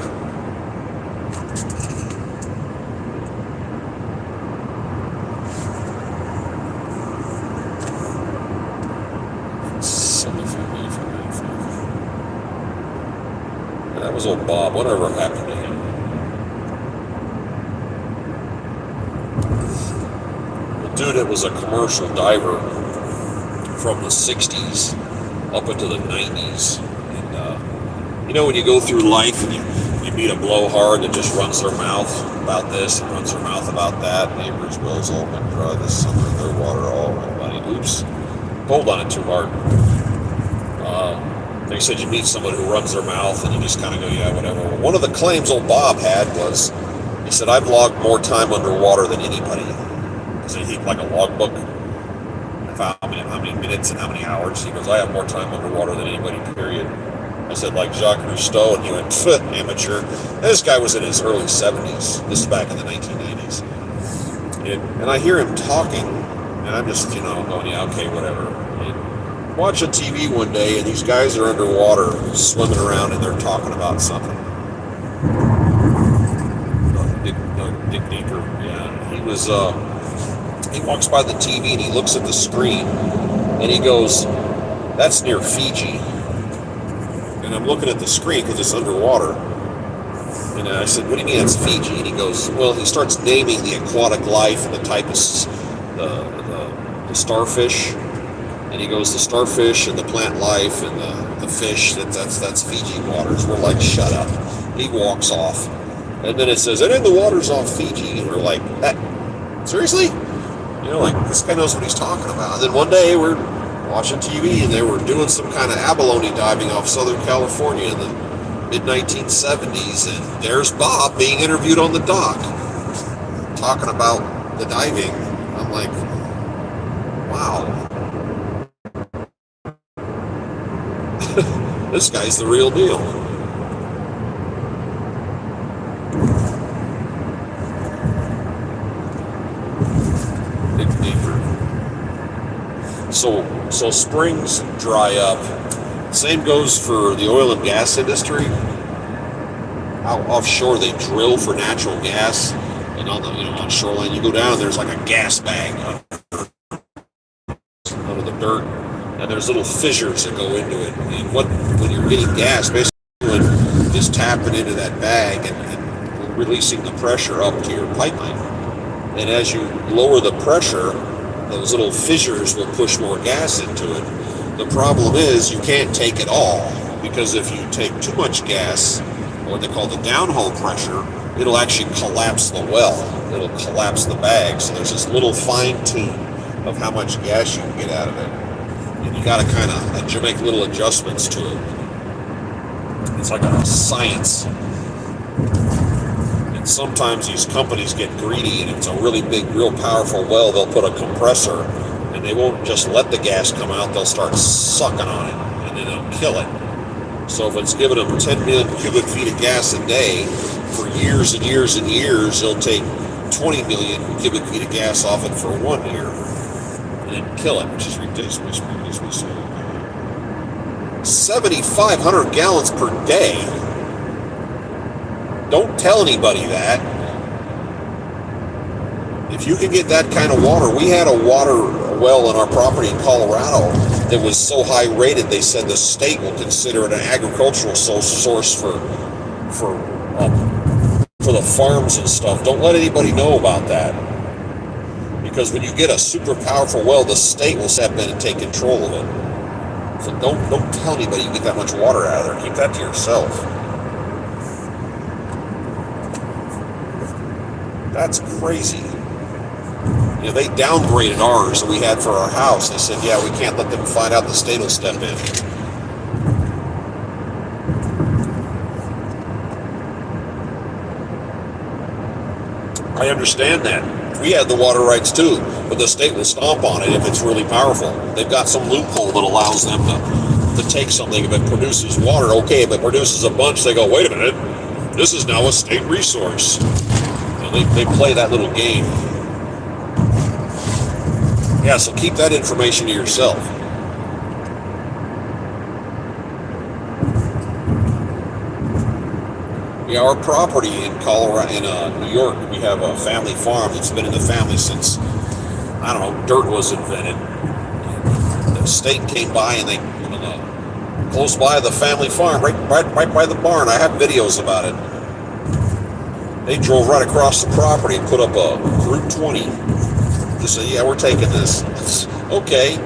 That was old Bob. Whatever happened to him? The dude that was a commercial diver from the 60s up into the 90s. And, when you go through life and you meet a blowhard that just runs their mouth about this and runs their mouth about that. Neighbors' wells all been dry this summer. Their water all went money. Oops. Pulled on it too hard. They said you meet someone who runs their mouth and you just kind of go, yeah, whatever. Well, one of the claims old Bob had was, he said, I've logged more time underwater than anybody. Because he like a logbook. How many minutes and how many hours. He goes, I have more time underwater than anybody, period. I said, like Jacques Cousteau, and he went, amateur. And this guy was in his early 70s. This is back in the 1980s. And I hear him talking, and I'm just, going, yeah, okay, whatever. Watching TV one day, and these guys are underwater swimming around, and they're talking about something. Dick Deeper, yeah. He walks by the TV and he looks at the screen, and he goes, "That's near Fiji." And I'm looking at the screen because it's underwater. And I said, "What do you mean it's Fiji?" And he goes, well, he starts naming the aquatic life and the type of the starfish. And he goes, the starfish and the plant life and the fish, that's Fiji waters. We're like, shut up. He walks off. And then it says, and then the water's off Fiji. And we're like, that, seriously? Like, this guy knows what he's talking about. And then one day we're watching TV and they were doing some kind of abalone diving off Southern California in the mid-1970s. And there's Bob being interviewed on the dock talking about the diving. I'm like, wow. This guy's the real deal. Dig deeper. So springs dry up. Same goes for the oil and gas industry. Out offshore, they drill for natural gas, and on shoreline, you go down and there's like a gas bag under the dirt. And there's little fissures that go into it. And when you're getting gas, basically is tapping into that bag and releasing the pressure up to your pipeline. And as you lower the pressure, those little fissures will push more gas into it. The problem is you can't take it all, because if you take too much gas, or what they call the downhole pressure, it'll actually collapse the well. It'll collapse the bag. So there's this little fine tune of how much gas you can get out of it. And you got to kind of make little adjustments to it. It's like a science. And sometimes these companies get greedy, and if it's a really big, real powerful well, they'll put a compressor, and they won't just let the gas come out. They'll start sucking on it, and then they'll kill it. So if it's giving them 10 million cubic feet of gas a day for years and years and years, they'll take 20 million cubic feet of gas off it for 1 year. And kill it, which is ridiculous. 7,500 gallons per day. Don't tell anybody that. If you can get that kind of water, we had a well in our property in Colorado that was so high rated, they said the state will consider it an agricultural source for the farms and stuff. Don't let anybody know about that. Because when you get a super powerful well, the state will step in and take control of it. So don't tell anybody you get that much water out of there. Keep that to yourself. That's crazy. They downgraded ours that we had for our house. They said, yeah, we can't let them find out. The state will step in. I understand that. We had the water rights too, but the state will stomp on it if it's really powerful. They've got some loophole that allows them to take something. If it produces water, okay. If it produces a bunch, they go, wait a minute, this is now a state resource. And they play that little game. Yeah, so keep that information to yourself. Yeah, our property in Colorado, in New York, we have a family farm that's been in the family since, I don't know, dirt was invented. The state came by and they close by the family farm, right by the barn. I have videos about it. They drove right across the property and put up a Route 20. Just said, yeah, we're taking this. Okay.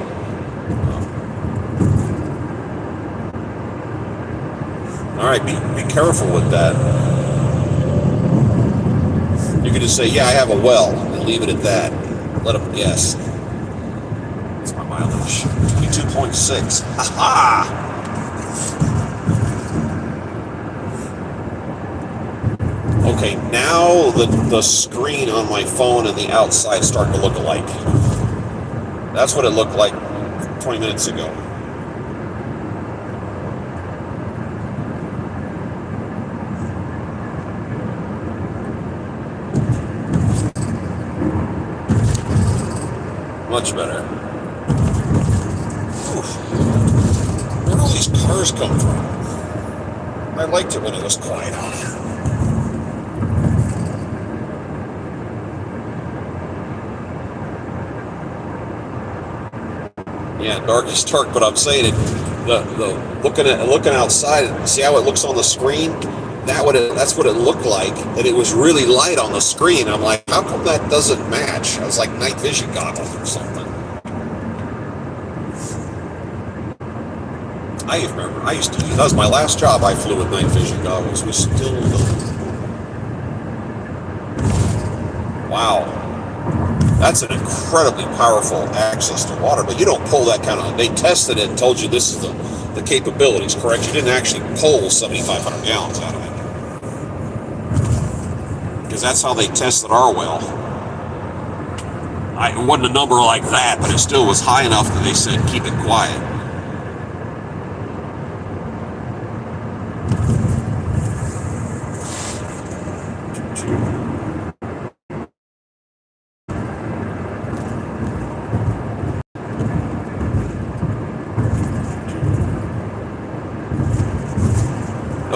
All right, be careful with that. You can just say, yeah, I have a well, and leave it at that. Let them guess. That's my mileage. 22.6. Ha-ha! Okay, now the screen on my phone and the outside start to look alike. That's what it looked like 20 minutes ago. Much better. Oof. these cars come from? I liked it when it was quiet out here. Yeah, dark is dark, but I'm saying it. The looking outside, see how it looks on the screen? That's what it looked like, and it was really light on the screen. I'm like, how come that doesn't match? I was like night vision goggles or something. I remember I used to use, that was my last job. I flew with night vision goggles. We still don't. Wow. That's an incredibly powerful access to water, but you don't pull that kind of, they tested it and told you this is the capabilities, correct? You didn't actually pull 7,500 gallons out of it. Because that's how they tested our well. It wasn't a number like that, but it still was high enough that they said keep it quiet.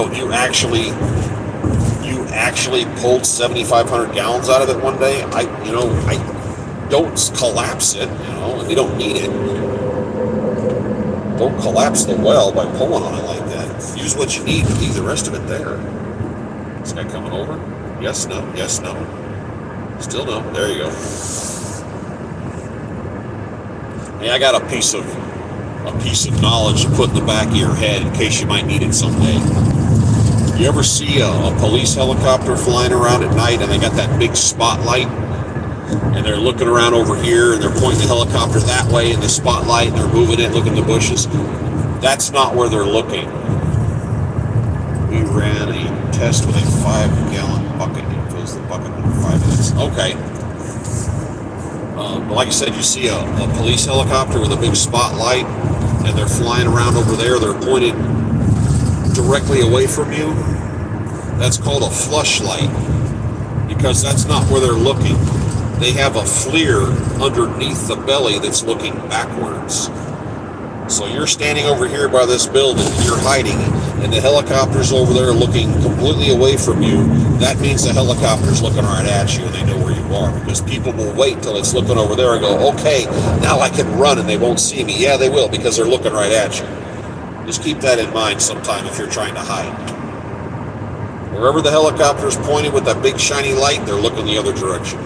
Oh, you actually pulled 7,500 gallons out of it one day? I don't collapse it, we don't need it. Don't collapse the well by pulling on it like that. Use what you need, leave the rest of it there. This guy coming over? Yes, no, yes, no. Still no, there you go. Hey, I got a piece of knowledge to put in the back of your head in case you might need it someday. You ever see a police helicopter flying around at night and they got that big spotlight and they're looking around over here and they're pointing the helicopter that way in the spotlight and they're moving it, looking at the bushes? That's not where they're looking. We ran a test with a 5-gallon bucket. It fills the bucket in 5 minutes. Okay. But like I said, you see a police helicopter with a big spotlight and they're flying around over there. They're pointed directly away from you. That's called a flush light because that's not where they're looking. They have a FLIR underneath the belly that's looking backwards. So you're standing over here by this building, you're hiding, and the helicopter's over there looking completely away from you. That means the helicopter's looking right at you and they know where you are, because people will wait till it's looking over there and go, okay, now I can run and they won't see me. Yeah, they will, because they're looking right at you. Just keep that in mind sometime if you're trying to hide. Wherever the helicopter's pointed with that big shiny light, they're looking the other direction.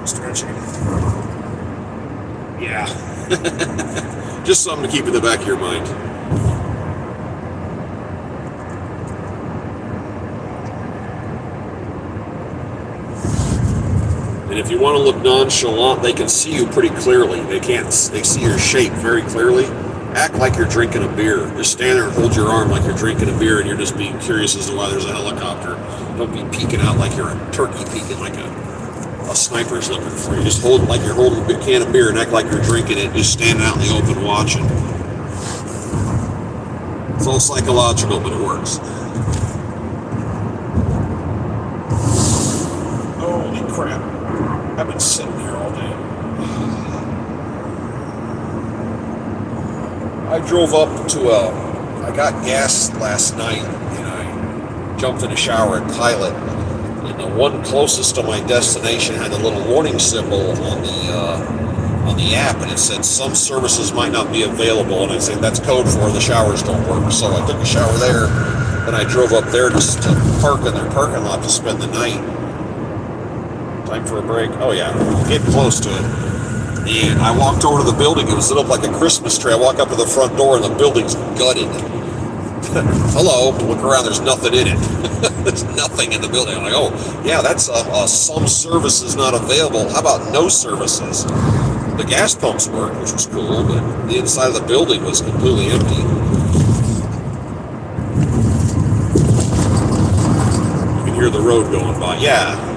Stretching. Yeah. Just something to keep in the back of your mind. And if you want to look nonchalant, they can see you pretty clearly. They see your shape very clearly. Act like you're drinking a beer. Just stand there and hold your arm like you're drinking a beer and you're just being curious as to why there's a helicopter. Don't be peeking out like you're a turkey peeking like a sniper's looking for you. Just hold it like you're holding a big can of beer and act like you're drinking it, just standing out in the open watching. It's all psychological, but it works. Holy crap. I've been sitting here all day. I drove up to I got gas last night and I jumped in a shower at Pilot. And the one closest to my destination had a little warning symbol on the app, and it said some services might not be available. And I said that's code for the showers don't work. So I took a shower there, then I drove up there just to park in their parking lot to spend the night. Time for a break. Oh yeah, getting close to it. And I walked over to the building. It was lit up like a Christmas tree. I walk up to the front door, and the building's gutted. Hello, look around, there's nothing in it. There's nothing in the building. I'm like, oh, yeah, that's some services not available. How about no services? The gas pumps worked, which was cool, but the inside of the building was completely empty. You can hear the road going by. Yeah,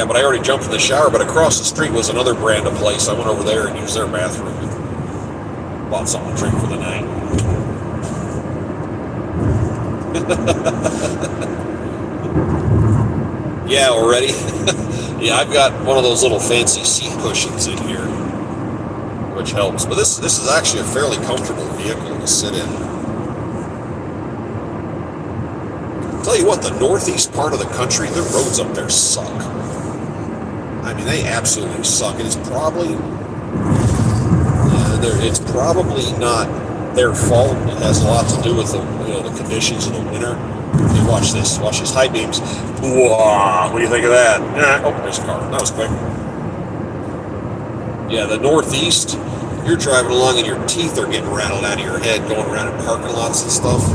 but I already jumped in the shower, but across the street was another brand of place. I went over there and used their bathroom and bought something to drink for the night. Yeah, already. Yeah, I've got one of those little fancy seat cushions in here, which helps. But this is actually a fairly comfortable vehicle to sit in. Tell you what, the northeast part of the country, the roads up there suck. I mean, they absolutely suck. And it's probably not their fault. It has a lot to do with the conditions of the winter. Hey, watch this. Watch these high beams. Whoa, what do you think of that? Oh, there's a car. That was quick. Yeah, the northeast, you're driving along and your teeth are getting rattled out of your head going around in parking lots and stuff.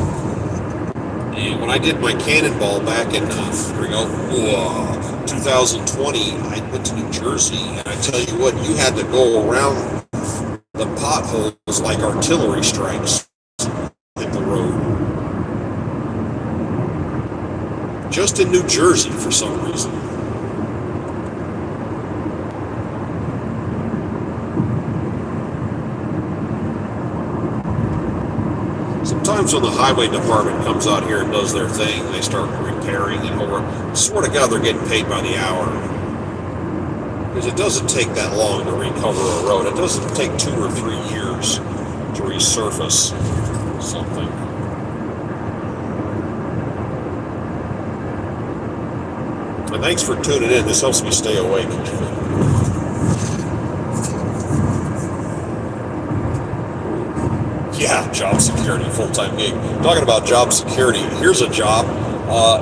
And when I did my cannonball back in 2020, I went to New Jersey, and I tell you what, you had to go around the potholes like artillery strikes in the road. Just in New Jersey for some reason. Sometimes when the highway department comes out here and does their thing, they start repairing and over. I swear to God, they're getting paid by the hour. Because it doesn't take that long to recover a road. It doesn't take 2 or 3 years to resurface something. And thanks for tuning in. This helps me stay awake. Yeah, job security, full-time gig. Talking about job security, here's a job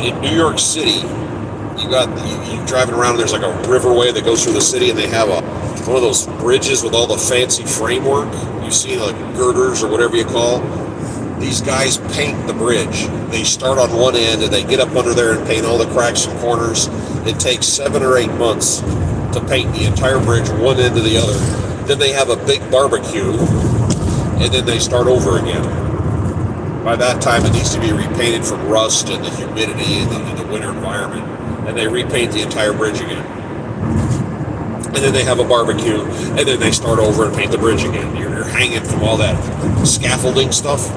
in New York City. You driving around, and there's like a riverway that goes through the city, and they have one of those bridges with all the fancy framework. You see, like girders or whatever you call. These guys paint the bridge. They start on one end, and they get up under there and paint all the cracks and corners. It takes 7 or 8 months to paint the entire bridge, one end to the other. Then they have a big barbecue, and then they start over again. By that time, it needs to be repainted from rust and the humidity and the winter environment, and they repaint the entire bridge again. And then they have a barbecue, and then they start over and paint the bridge again. You're hanging from all that scaffolding stuff.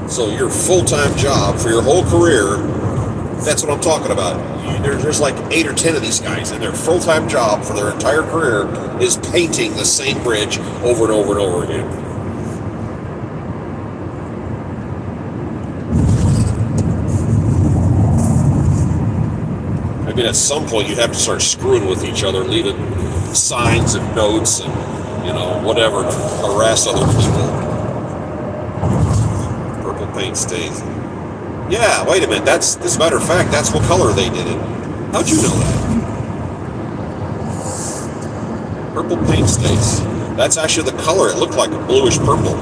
So your full-time job for your whole career, that's what I'm talking about. There's like 8 or 10 of these guys, and their full-time job for their entire career is painting the same bridge over and over and over again. I mean, at some point you have to start screwing with each other, leaving signs and notes and, whatever, to harass other people. Purple paint stains. Yeah, wait a minute. As a matter of fact, that's what color they did it. How'd you know that? Purple paint stains. That's actually the color. It looked like a bluish purple.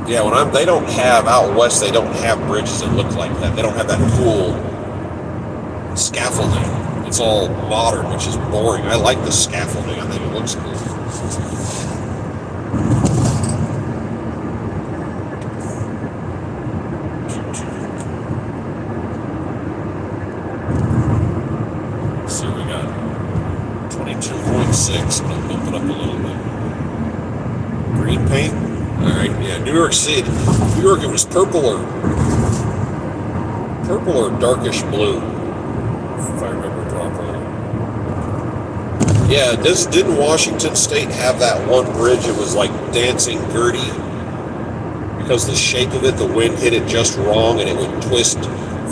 Yeah, they don't have, out west, they don't have bridges that look like that. They don't have that cool scaffolding. It's all modern, which is boring. I like the scaffolding. I think it looks cool. Let's see what we got. 22.6. I'm going to bump it up a little bit. Green paint. All right, yeah, New York City. New York, it was purple or darkish blue, if I remember properly. Yeah, didn't Washington State have that one bridge? It was like dancing Gertie, because the shape of it, the wind hit it just wrong, and it would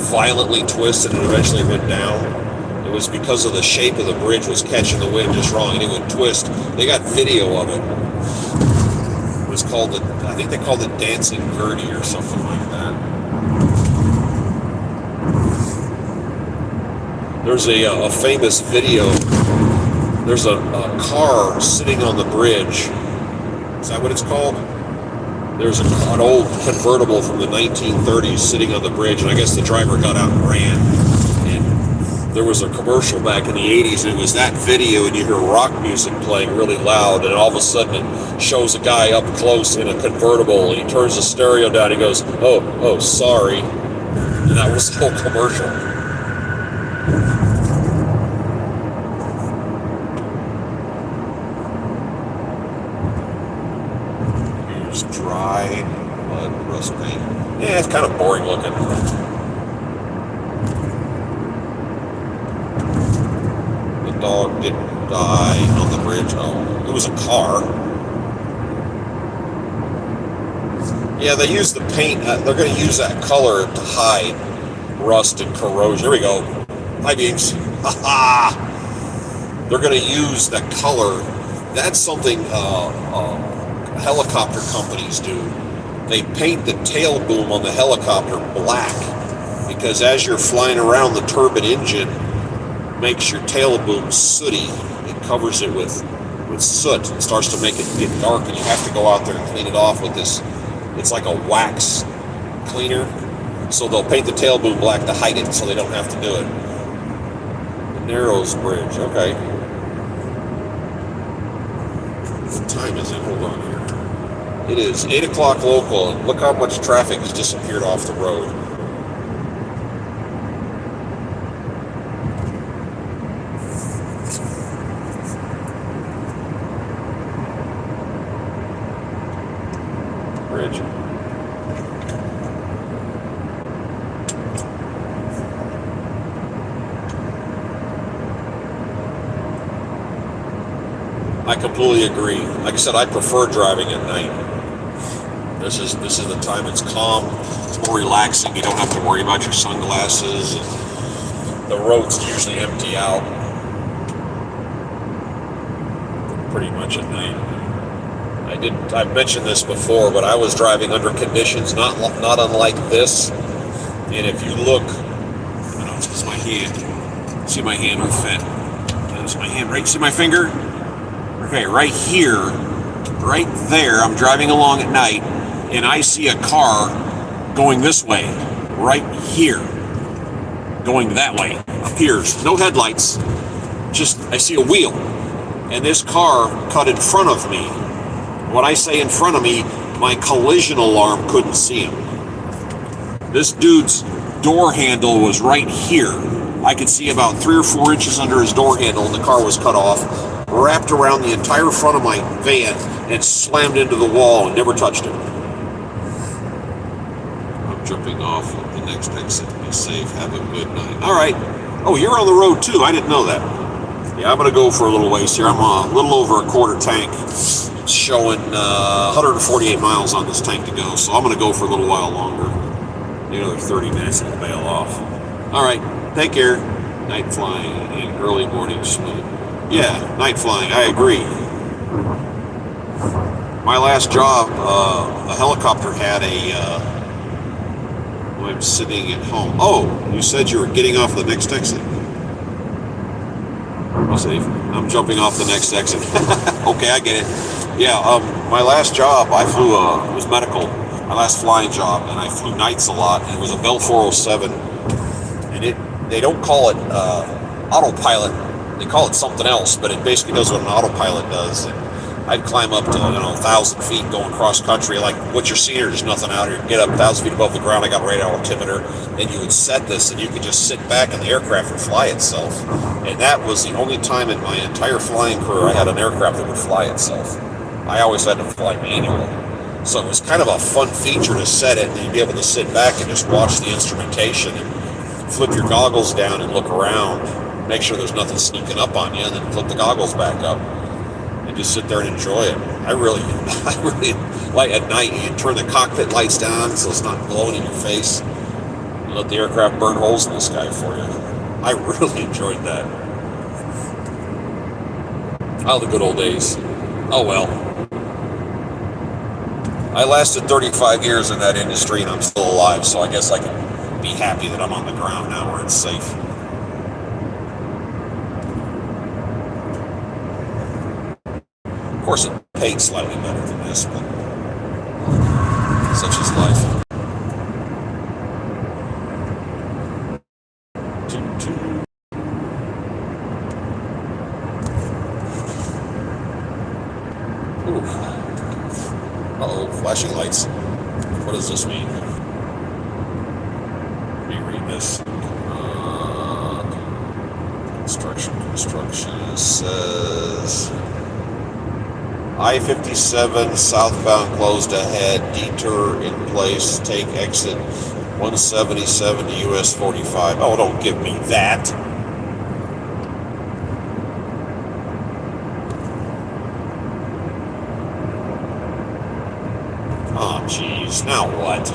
violently twist, and it eventually went down. It was because of the shape of the bridge was catching the wind just wrong, and it would twist. They got video of it. I think they called it Dancing Gertie or something like that. There's a famous video. There's a car sitting on the bridge. Is that what it's called? There's an old convertible from the 1930s sitting on the bridge, and I guess the driver got out and ran. And there was a commercial back in the 80s, and it was that video, and you hear rock music playing really loud, and all of a sudden it shows a guy up close in a convertible, and he turns the stereo down, and he goes, oh, sorry. And that was the whole commercial. hide, mud, rust paint. Yeah, it's kind of boring looking. The dog didn't die on the bridge. Oh, it was a car. Yeah, they use the paint. They're going to use that color to hide rust and corrosion. Here we go. Hi, beams. Ha ha! They're going to use that color. That's something helicopter companies do. They paint the tail boom on the helicopter black because as you're flying around, the turbine engine makes your tail boom sooty. It covers it with soot. It starts to make it get dark, and you have to go out there and clean it off with this. It's like a wax cleaner. So they'll paint the tail boom black to hide it so they don't have to do it. The Narrows Bridge, okay. What time is it? Hold on here. It is 8 o'clock local, and look how much traffic has disappeared off the road. Bridge. I completely agree. Like I said, I prefer driving at night. This is the time it's calm. It's more relaxing. You don't have to worry about your sunglasses. And the roads usually empty out pretty much at night. I've mentioned this before, but I was driving under conditions not unlike this. And if you look, I don't know, it's just my hand. See my hand will fit. There's my hand, right? See my finger? Okay, right here, right there, I'm driving along at night, and I see a car going this way, right here, going that way, appears, no headlights, just, I see a wheel, and this car cut in front of me. When I say in front of me, my collision alarm couldn't see him. This dude's door handle was right here. I could see about 3 or 4 inches under his door handle, and the car was cut off, wrapped around the entire front of my van, and slammed into the wall and never touched it. I'm jumping off at the next exit. Be safe. Have a good night. All right. Oh, you're on the road too. I didn't know that. Yeah, I'm going to go for a little ways here. I'm a little over a quarter tank. It's showing 148 miles on this tank to go, so I'm going to go for a little while longer. Another 30 minutes and I'll bail off. All right. Take care. Night flying and early morning smooth. Yeah, night flying, I agree. My last job, the helicopter had I'm sitting at home. Oh, you said you were getting off the next exit. Be safe. I'm jumping off the next exit. Okay, I get it. Yeah, my last job, I flew, it was medical, my last flying job, and I flew nights a lot, and it was a Bell 407, and they don't call it autopilot. They call it something else, but it basically does what an autopilot does. And I'd climb up to 1,000 feet going cross country, like what you're seeing here, there's nothing out here. Get up 1,000 feet above the ground. I got radar altimeter, and you would set this, and you could just sit back, and the aircraft would fly itself. And that was the only time in my entire flying career I had an aircraft that would fly itself. I always had to fly manual, so it was kind of a fun feature to set it, and you'd be able to sit back and just watch the instrumentation and flip your goggles down and look around. Make sure there's nothing sneaking up on you, and then flip the goggles back up and just sit there and enjoy it. I really like at night, you turn the cockpit lights down so it's not glowing in your face. You let the aircraft burn holes in the sky for you. I really enjoyed that. Oh, the good old days. Oh well. I lasted 35 years in that industry, and I'm still alive, so I guess I can be happy that I'm on the ground now where it's safe. Of course, it paid slightly better than this, but such is life. Uh-oh, flashing lights. What does this mean? Let me read this. Construction says... I-57 southbound closed ahead, detour in place, take exit 177 to US 45. Oh, don't give me that. Oh, jeez. Now what?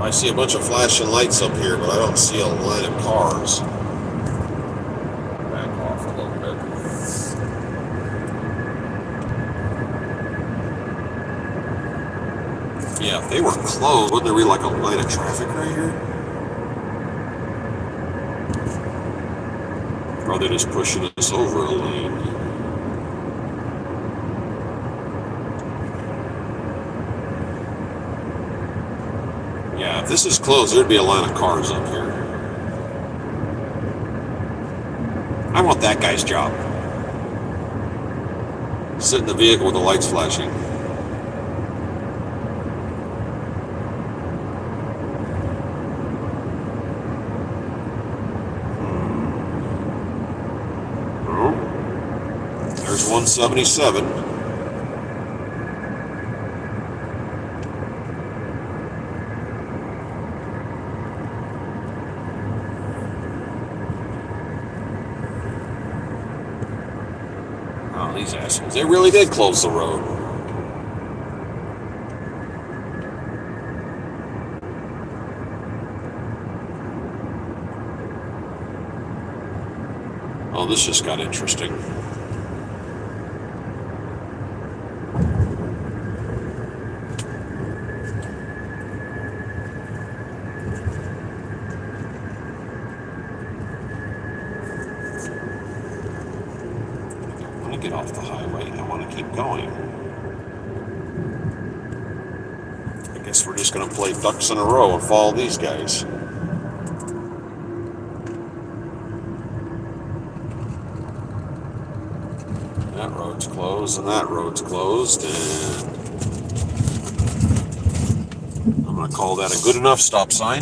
I see a bunch of flashing lights up here, but I don't see a line of cars. Back off a little bit. Yeah, if they were closed, wouldn't there be like a line of traffic right here? Or are they just pushing us over a lane? Yeah, if this is closed, there'd be a line of cars up here. I want that guy's job. Sit in the vehicle with the lights flashing. Oh, there's 177. Oh, these assholes. They really did close the road. Oh, this just got interesting. Get off the highway. I want to keep going. I guess we're just going to play ducks in a row and follow these guys. That road's closed and that road's closed, and I'm going to call that a good enough stop sign.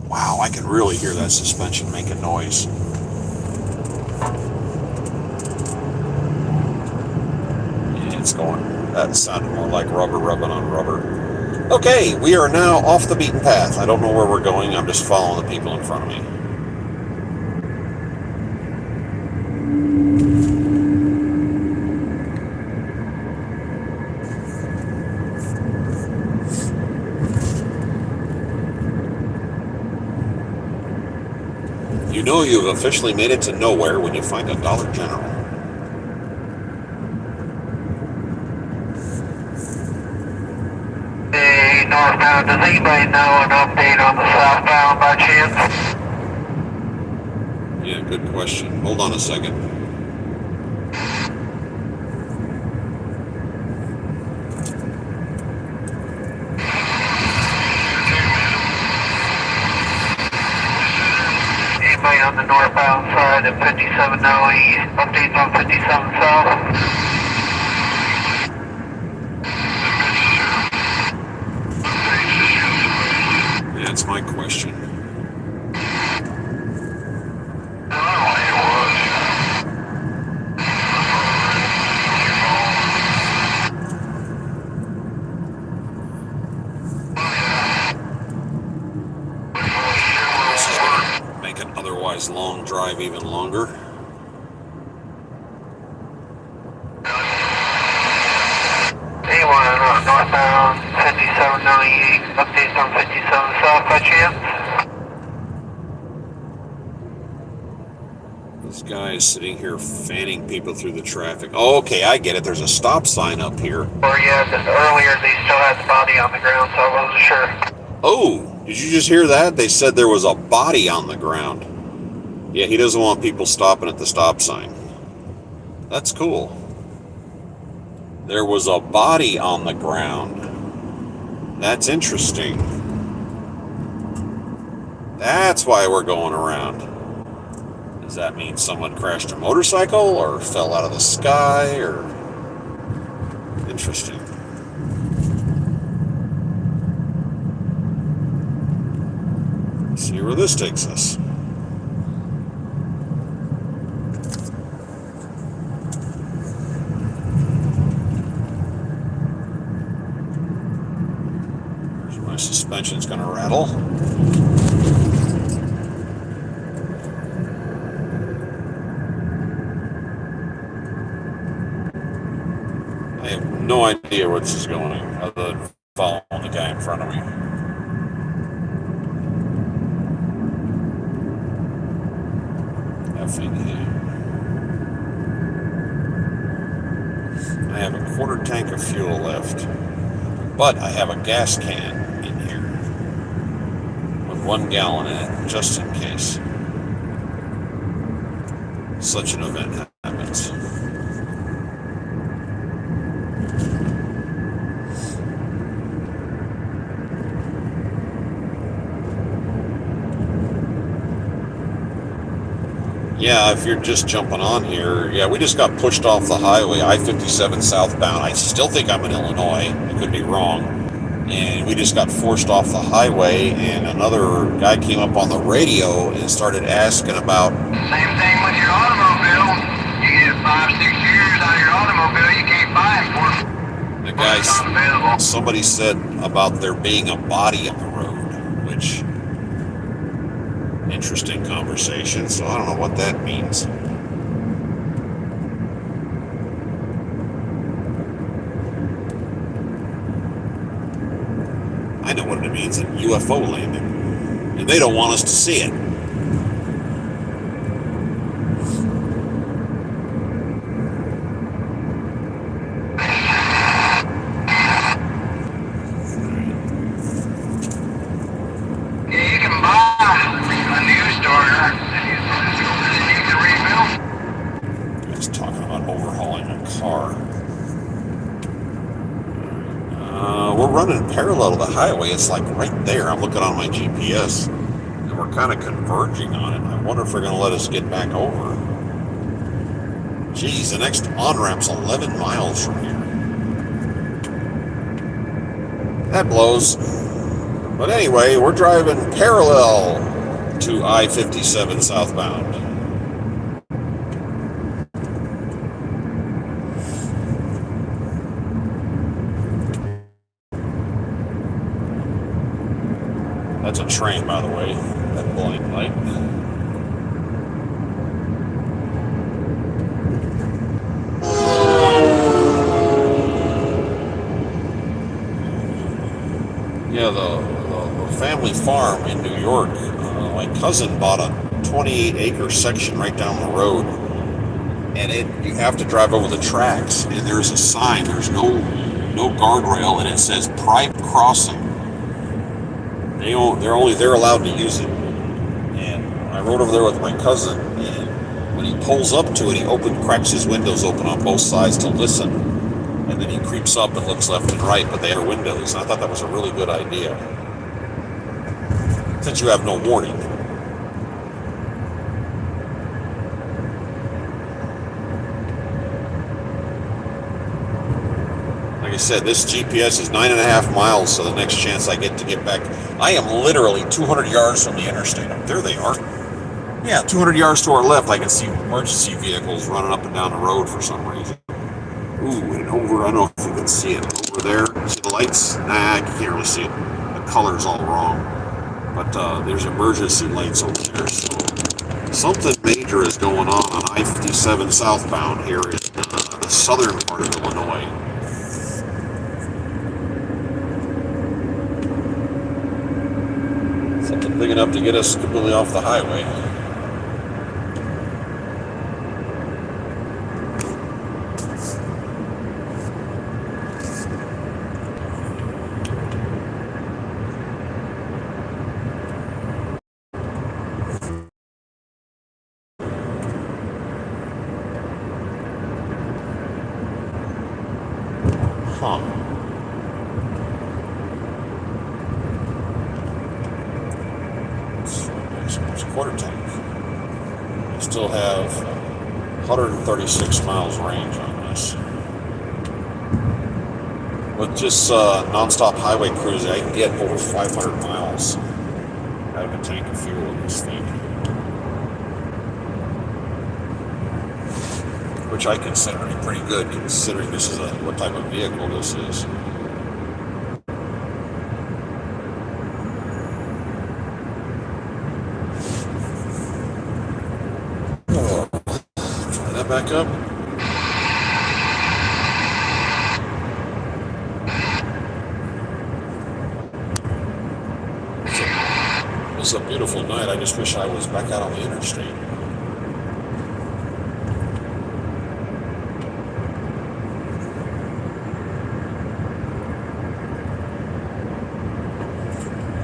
Wow, I can really hear that suspension making noise. It's going. That sounded more like rubber rubbing on rubber. Okay, we are now off the beaten path. I don't know where we're going. I'm just following the people in front of me. You know you've officially made it to nowhere when you find a Dollar General. Northbound, does anybody know an update on the southbound by chance? Yeah, good question. Hold on a second. Anybody on the northbound side of 57 now? Updates on 57 south? That's my question. This is going to make an otherwise long drive even longer. Anyone northbound 5798, updates on 57 south by chance? This guy is sitting here fanning people through the traffic. Oh, okay, I get it. There's a stop sign up here. Or yeah, earlier they still had the body on the ground, so I wasn't sure. Oh, did you just hear that? They said there was a body on the ground. Yeah, he doesn't want people stopping at the stop sign. That's cool. There was a body on the ground. That's interesting. That's why we're going around. Does that mean someone crashed a motorcycle or fell out of the sky or... Interesting. Let's see where this takes us. My suspension's going to rattle. I have no idea where this is going, other than following the guy in front of me. I have a quarter tank of fuel left, but I have a gas can in here with 1 gallon in it, just in case such an event happens. Yeah, if you're just jumping on here, yeah, we just got pushed off the highway, I-57 southbound. I still think I'm in Illinois. I could be wrong. And we just got forced off the highway, and another guy came up on the radio and started asking about... Same thing with your automobile. You get 5-6 years out of your automobile, you can't buy it for. The guy, somebody said about there being a body on the road, which... interesting conversation, so I don't know what that means. I know what it means, a UFO landing. And they don't want us to see it. We're running parallel to the highway. It's like right there. I'm looking on my GPS, and we're kind of converging on it. I wonder if they're going to let us get back over. Geez, the next on-ramp's 11 miles from here. That blows. But anyway, we're driving parallel to I-57 southbound. That's a train, by the way, that blind light. Yeah, the family farm in New York, my cousin bought a 28-acre section right down the road. And you have to drive over the tracks, and there's a sign, there's no guardrail, and it says private crossing. They're allowed to use it. And I rode over there with my cousin, and when he pulls up to it, he cracks his windows open on both sides to listen. And then he creeps up and looks left and right, but they are windows. And I thought that was a really good idea, since you have no warning. Like I said, this GPS is 9.5 miles, so the next chance I get to get back, I am literally 200 yards from the interstate. There they are. Yeah, 200 yards to our left, I can see emergency vehicles running up and down the road for some reason. Ooh, and over, I don't know if you can see it. Over there, see the lights? Nah, I can't really see it. The color's all wrong. But there's emergency lights over there, so something major is going on I-57 southbound here in the southern part of Illinois. Something big enough to get us completely off the highway. It's a quarter tank. I still have 136 miles range on this. With just non-stop highway cruising, I can get over 500 miles out of a tank of fuel in this thing, which I consider pretty good, considering this is what type of vehicle this is. back up. It's a beautiful night. I just wish I was back out on the interstate.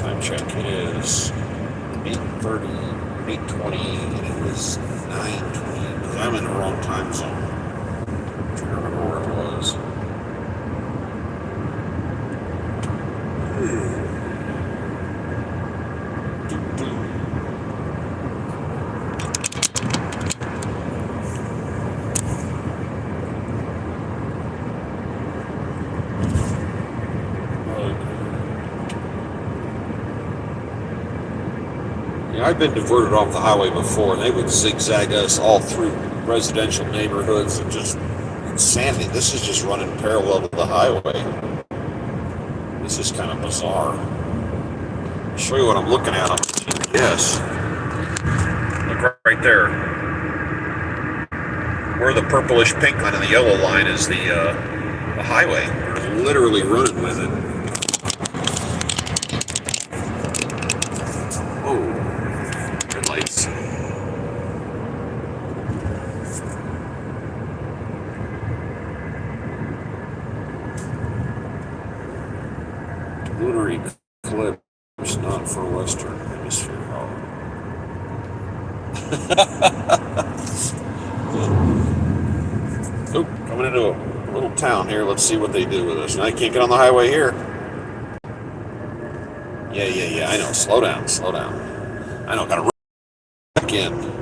Time check is 8:30, 8:20, and it was 9:20. Because I'm in the wrong time zone. I'm trying to remember where it was. I've been diverted off the highway before, and they would zigzag us all through residential neighborhoods and just insanity. This is just running parallel to the highway. This is kind of bizarre. I'll show you what I'm looking at on the GPS. Look right there. Where the purplish pink line and the yellow line is the highway. We're literally running with it. Lunar eclipse, not for Western Hemisphere. Oh, coming into a little town here. Let's see what they do with us. And I can't get on the highway here. Yeah. I know. Slow down. I know. Gotta run back in.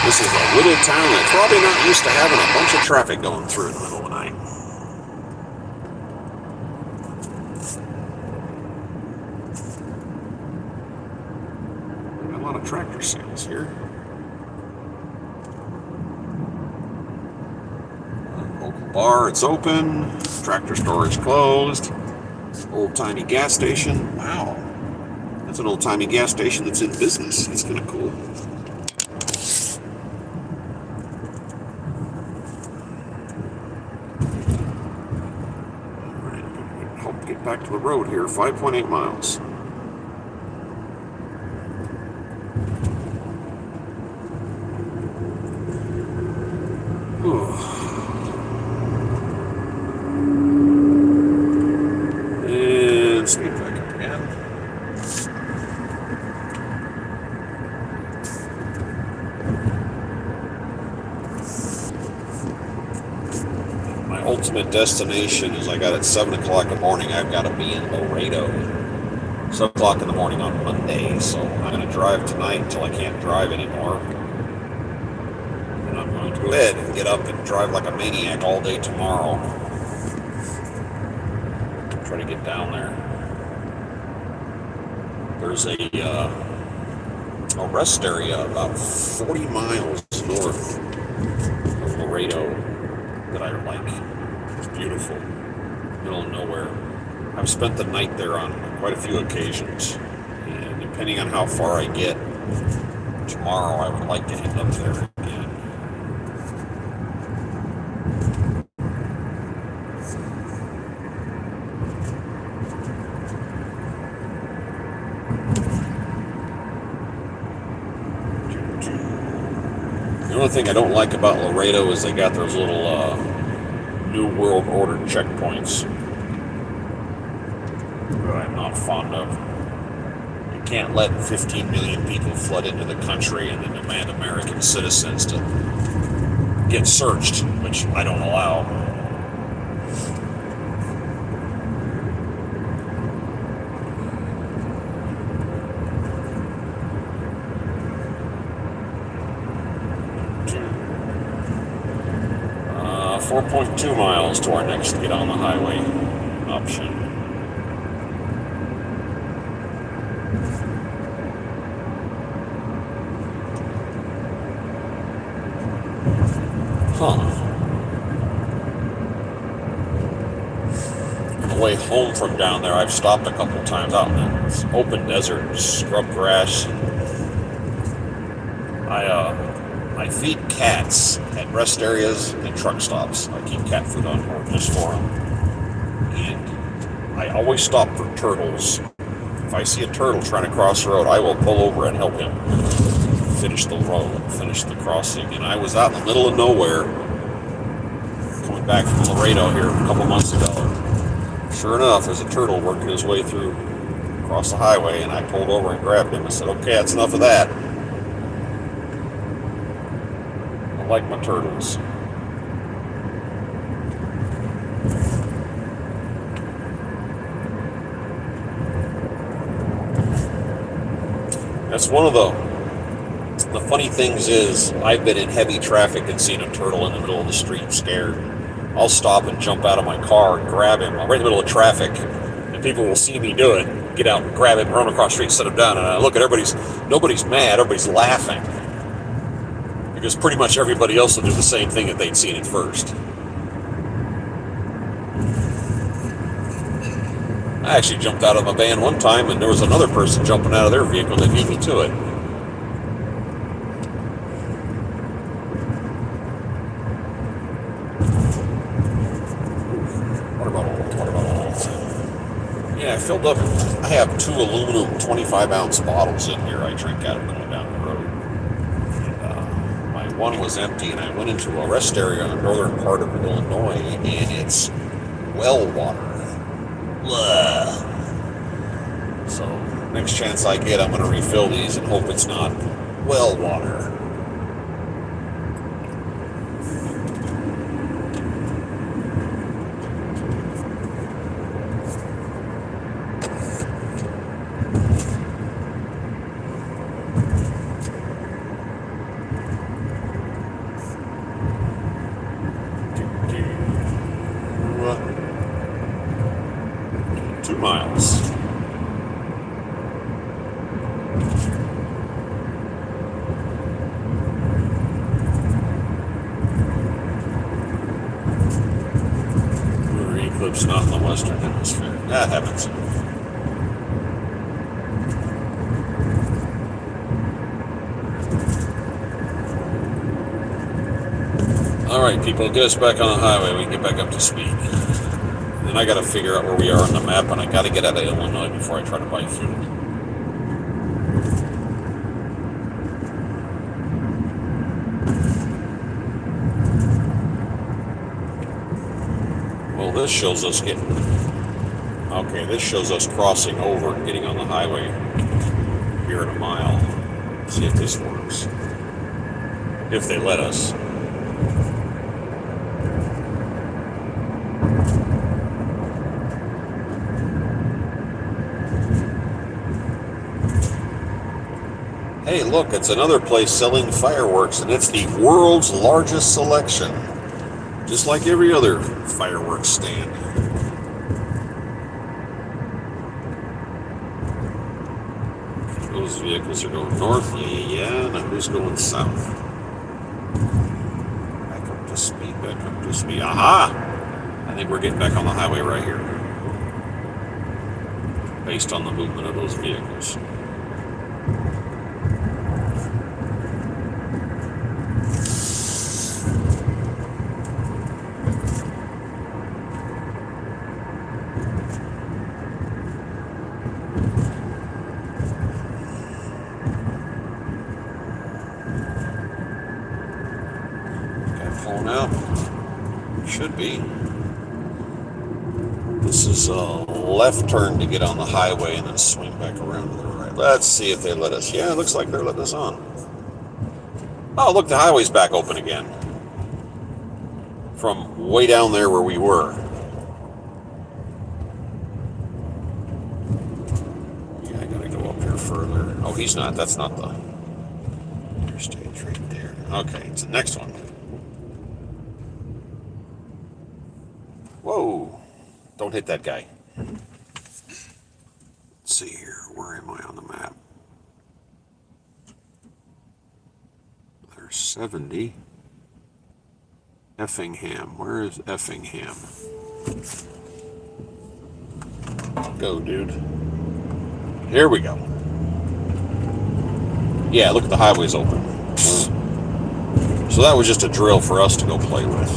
This is a little town that's probably not used to having a bunch of traffic going through in the middle of the night. Got a lot of tractor sales here. Local bar, it's open. Tractor store is closed. Old-timey gas station. Wow. That's an old-timey gas station that's in business. That's kind of cool. Get back to the road here, 5.8 miles. And speed back up again. My ultimate destination is I got at 7 o'clock in the morning. I've got to be in Laredo. 7 o'clock in the morning on Monday. So I'm going to drive tonight until I can't drive anymore. And I'm going to go ahead and get up and drive like a maniac all day tomorrow. Try to get down there. There's a rest area about 40 miles north of Laredo that I like. It's beautiful, middle of nowhere. I've spent the night there on quite a few occasions, and depending on how far I get tomorrow, I would like to end up there again. The only thing I don't like about Laredo is they got those little New World Order checkpoints that I'm not fond of. You can't let 15 million people flood into the country and then demand American citizens to get searched, which I don't allow. Uh, 4.2 miles to our next get on the highway option. On the way home from down there, I've stopped a couple times out in this open desert, scrub grass, I feed cats at rest areas and truck stops. I keep cat food on board just for them. And I always stop for turtles. If I see a turtle trying to cross the road, I will pull over and help him finish the road, finish the crossing. And I was out in the middle of nowhere, coming back from Laredo here a couple months ago. Sure enough, there's a turtle working his way through across the highway, and I pulled over and grabbed him. I said, okay, that's enough of that. I like my turtles. That's one of the funny things is I've been in heavy traffic and seen a turtle in the middle of the street scared. I'll stop and jump out of my car and grab him. I'm right in the middle of traffic, and people will see me do it. Get out and grab him, run across the street, set him down, and I look at nobody's mad, everybody's laughing. Because pretty much everybody else will do the same thing that they'd seen it first. I actually jumped out of my van one time, and there was another person jumping out of their vehicle that beat me to it. Yeah, I filled up. I have 2 aluminum 25-ounce bottles in here I drink out of going down the road. And, my one was empty, and I went into a rest area in the northern part of Illinois, and it's well water. Blah. So next chance I get, I'm going to refill these and hope it's not well water. Miles. Lunar eclipse not in the western hemisphere. That happens. All right, people, get us back on the highway. We can get back up to speed. And I got to figure out where we are on the map, and I got to get out of Illinois before I try to buy fuel. Well, this shows us getting... Okay, this shows us crossing over and getting on the highway here in a mile. Let's see if this works. If they let us. Hey, look, it's another place selling fireworks, and it's the world's largest selection. Just like every other fireworks stand. Those vehicles are going north, yeah, now who's going south? Back up to speed, back up to speed. Aha! I think we're getting back on the highway right here. Based on the movement of those vehicles. Pulling out. Should be. This is a left turn to get on the highway and then swing back around to the right. Let's see if they let us. Yeah, it looks like they're letting us on. Oh, look, the highway's back open again. From way down there where we were. Yeah, I gotta go up here further. Oh, he's not. That's not the interstate right there. Okay, it's the next one. Whoa. Don't hit that guy. Let's see here. Where am I on the map? There's 70. Effingham. Where is Effingham? Go, dude. Here we go. Yeah, look, the highway's open. So that was just a drill for us to go play with.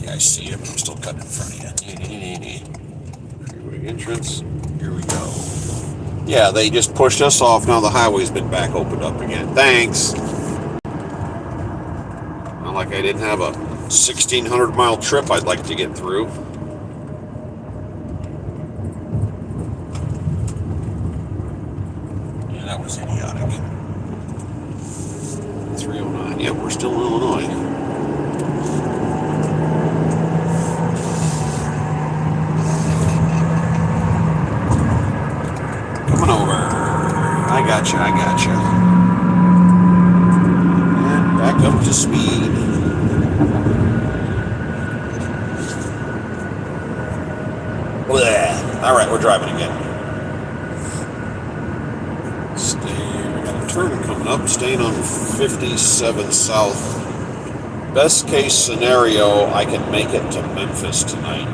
Yeah, I see it, but I'm still cutting in front of you. Freeway entrance. Here we go. Yeah, they just pushed us off. Now the highway's been back opened up again. Thanks. Not like I didn't have a 1,600-mile trip I'd like to get through. Yeah, that was idiotic. 309. Yep, we're still in Illinois. Coming over. I gotcha. And back up to speed. Blech. All right, we're driving again. We got a turn coming up. Staying on 57 South. Best case scenario, I can make it to Memphis tonight.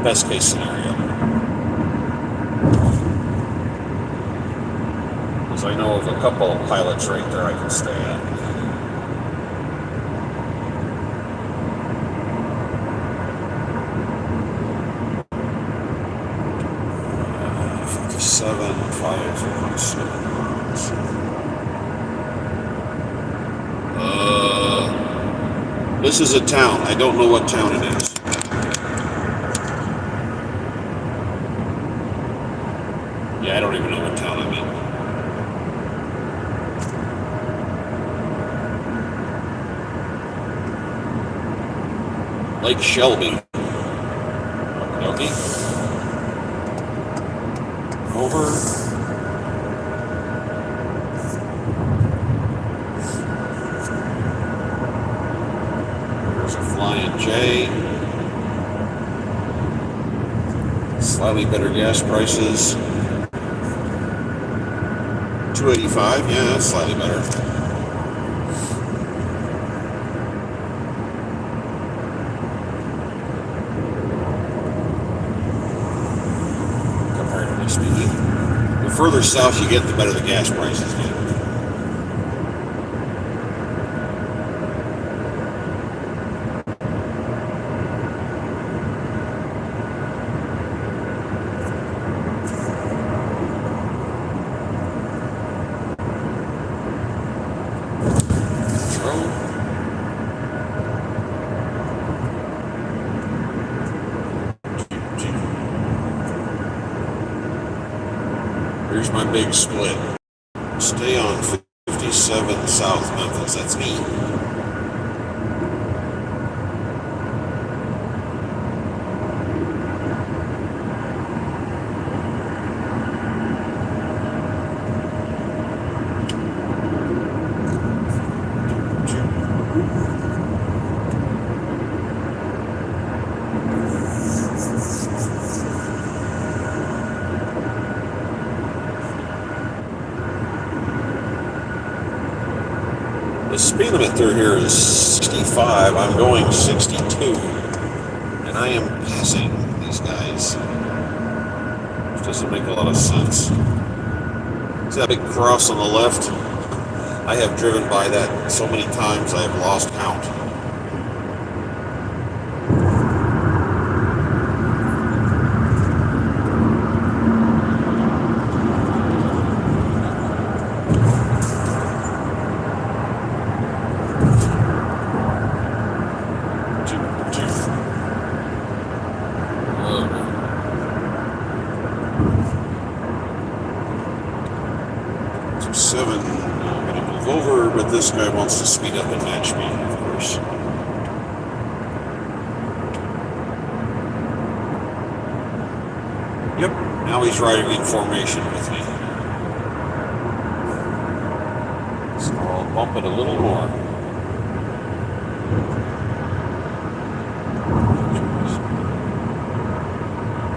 Best case scenario. Because I know of a couple of pilots right there I can stay at. 517. This is a town. I don't know what town it is. Yeah, I don't even know what town I'm in. Lake Shelby. Okay. Over. There's a Flying J. Slightly better gas prices. 285, yeah, that's slightly better. Comparatively speaking. The further south you get, the better the gas prices get. Here's my big split. Stay on 57 South Memphis. That's me. The speed limit through here is 65. I'm going 62. And I am passing these guys. Which doesn't make a lot of sense. See that big cross on the left? I have driven by that so many times I have lost count. I'm going to move over, but this guy wants to speed up and match me, of course. Yep, now he's riding in formation with me. So I'll bump it a little more.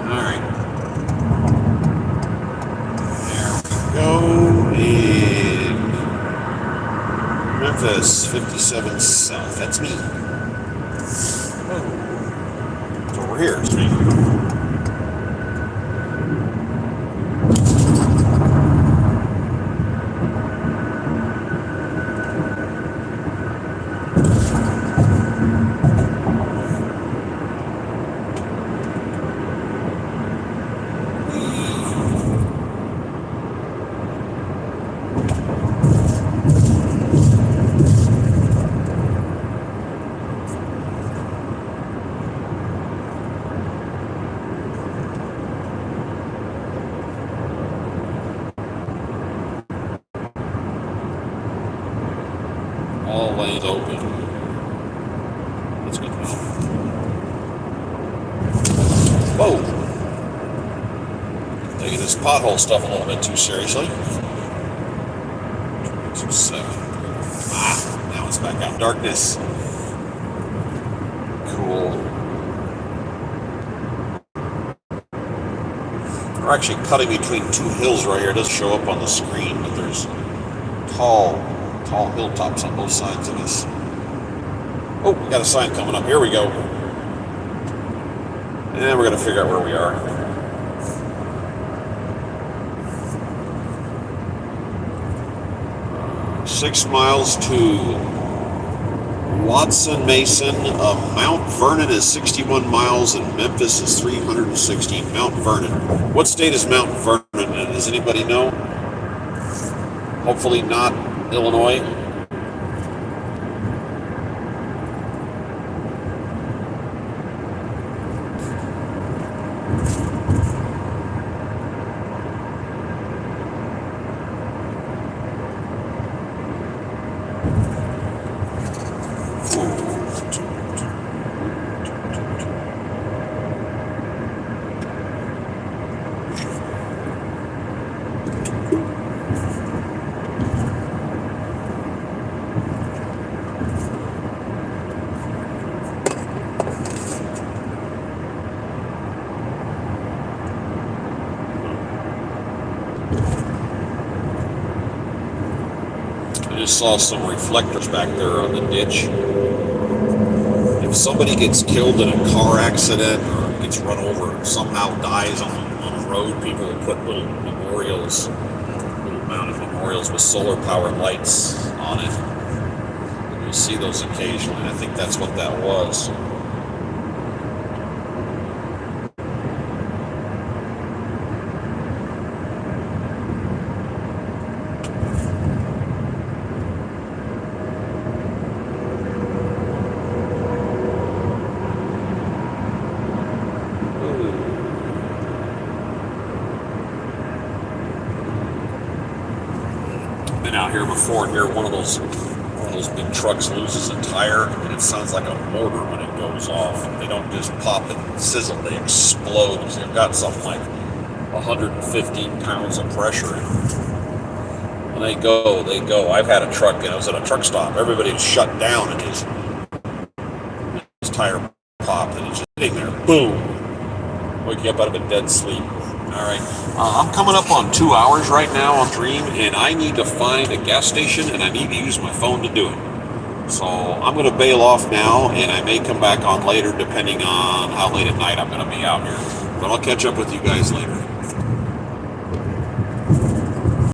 Alright. There we go. And Memphis. 57 south. That's me. Oh. It's over here. It's me. All lanes open. That's good to know. Whoa! Taking this pothole stuff a little bit too seriously. 27. Ah, now it's back out. Darkness. Cool. We're actually cutting between two hills right here. It doesn't show up on the screen, but there's tall hilltops on both sides of us. Oh, we got a sign coming up. Here we go. And we're going to figure out where we are. Uh, 6 miles to Watson Mason. Mount Vernon is 61 miles and Memphis is 360. Mount Vernon. What state is Mount Vernon in? Does anybody know? Hopefully not Illinois. I just saw some reflectors back there on the ditch. If somebody gets killed in a car accident or gets run over and somehow dies on a road, people will put little memorials, little mounted memorials with solar powered lights on it. And you'll see those occasionally. I think that's what that was. Been out here before, and here one of those big trucks loses a tire, and it sounds like a mortar when it goes off. They don't just pop and sizzle; they explode because they've got something like 115 pounds of pressure in them. When they go, they go. I've had a truck, and I was at a truck stop. Everybody was shut down, and his tire popped, and it's just sitting there. Boom! Wake you up out of a dead sleep. All right, I'm coming up on 2 hours right now on Dream, and I need to find a gas station, and I need to use my phone to do it. So I'm going to bail off now, and I may come back on later depending on how late at night I'm going to be out here. But I'll catch up with you guys later.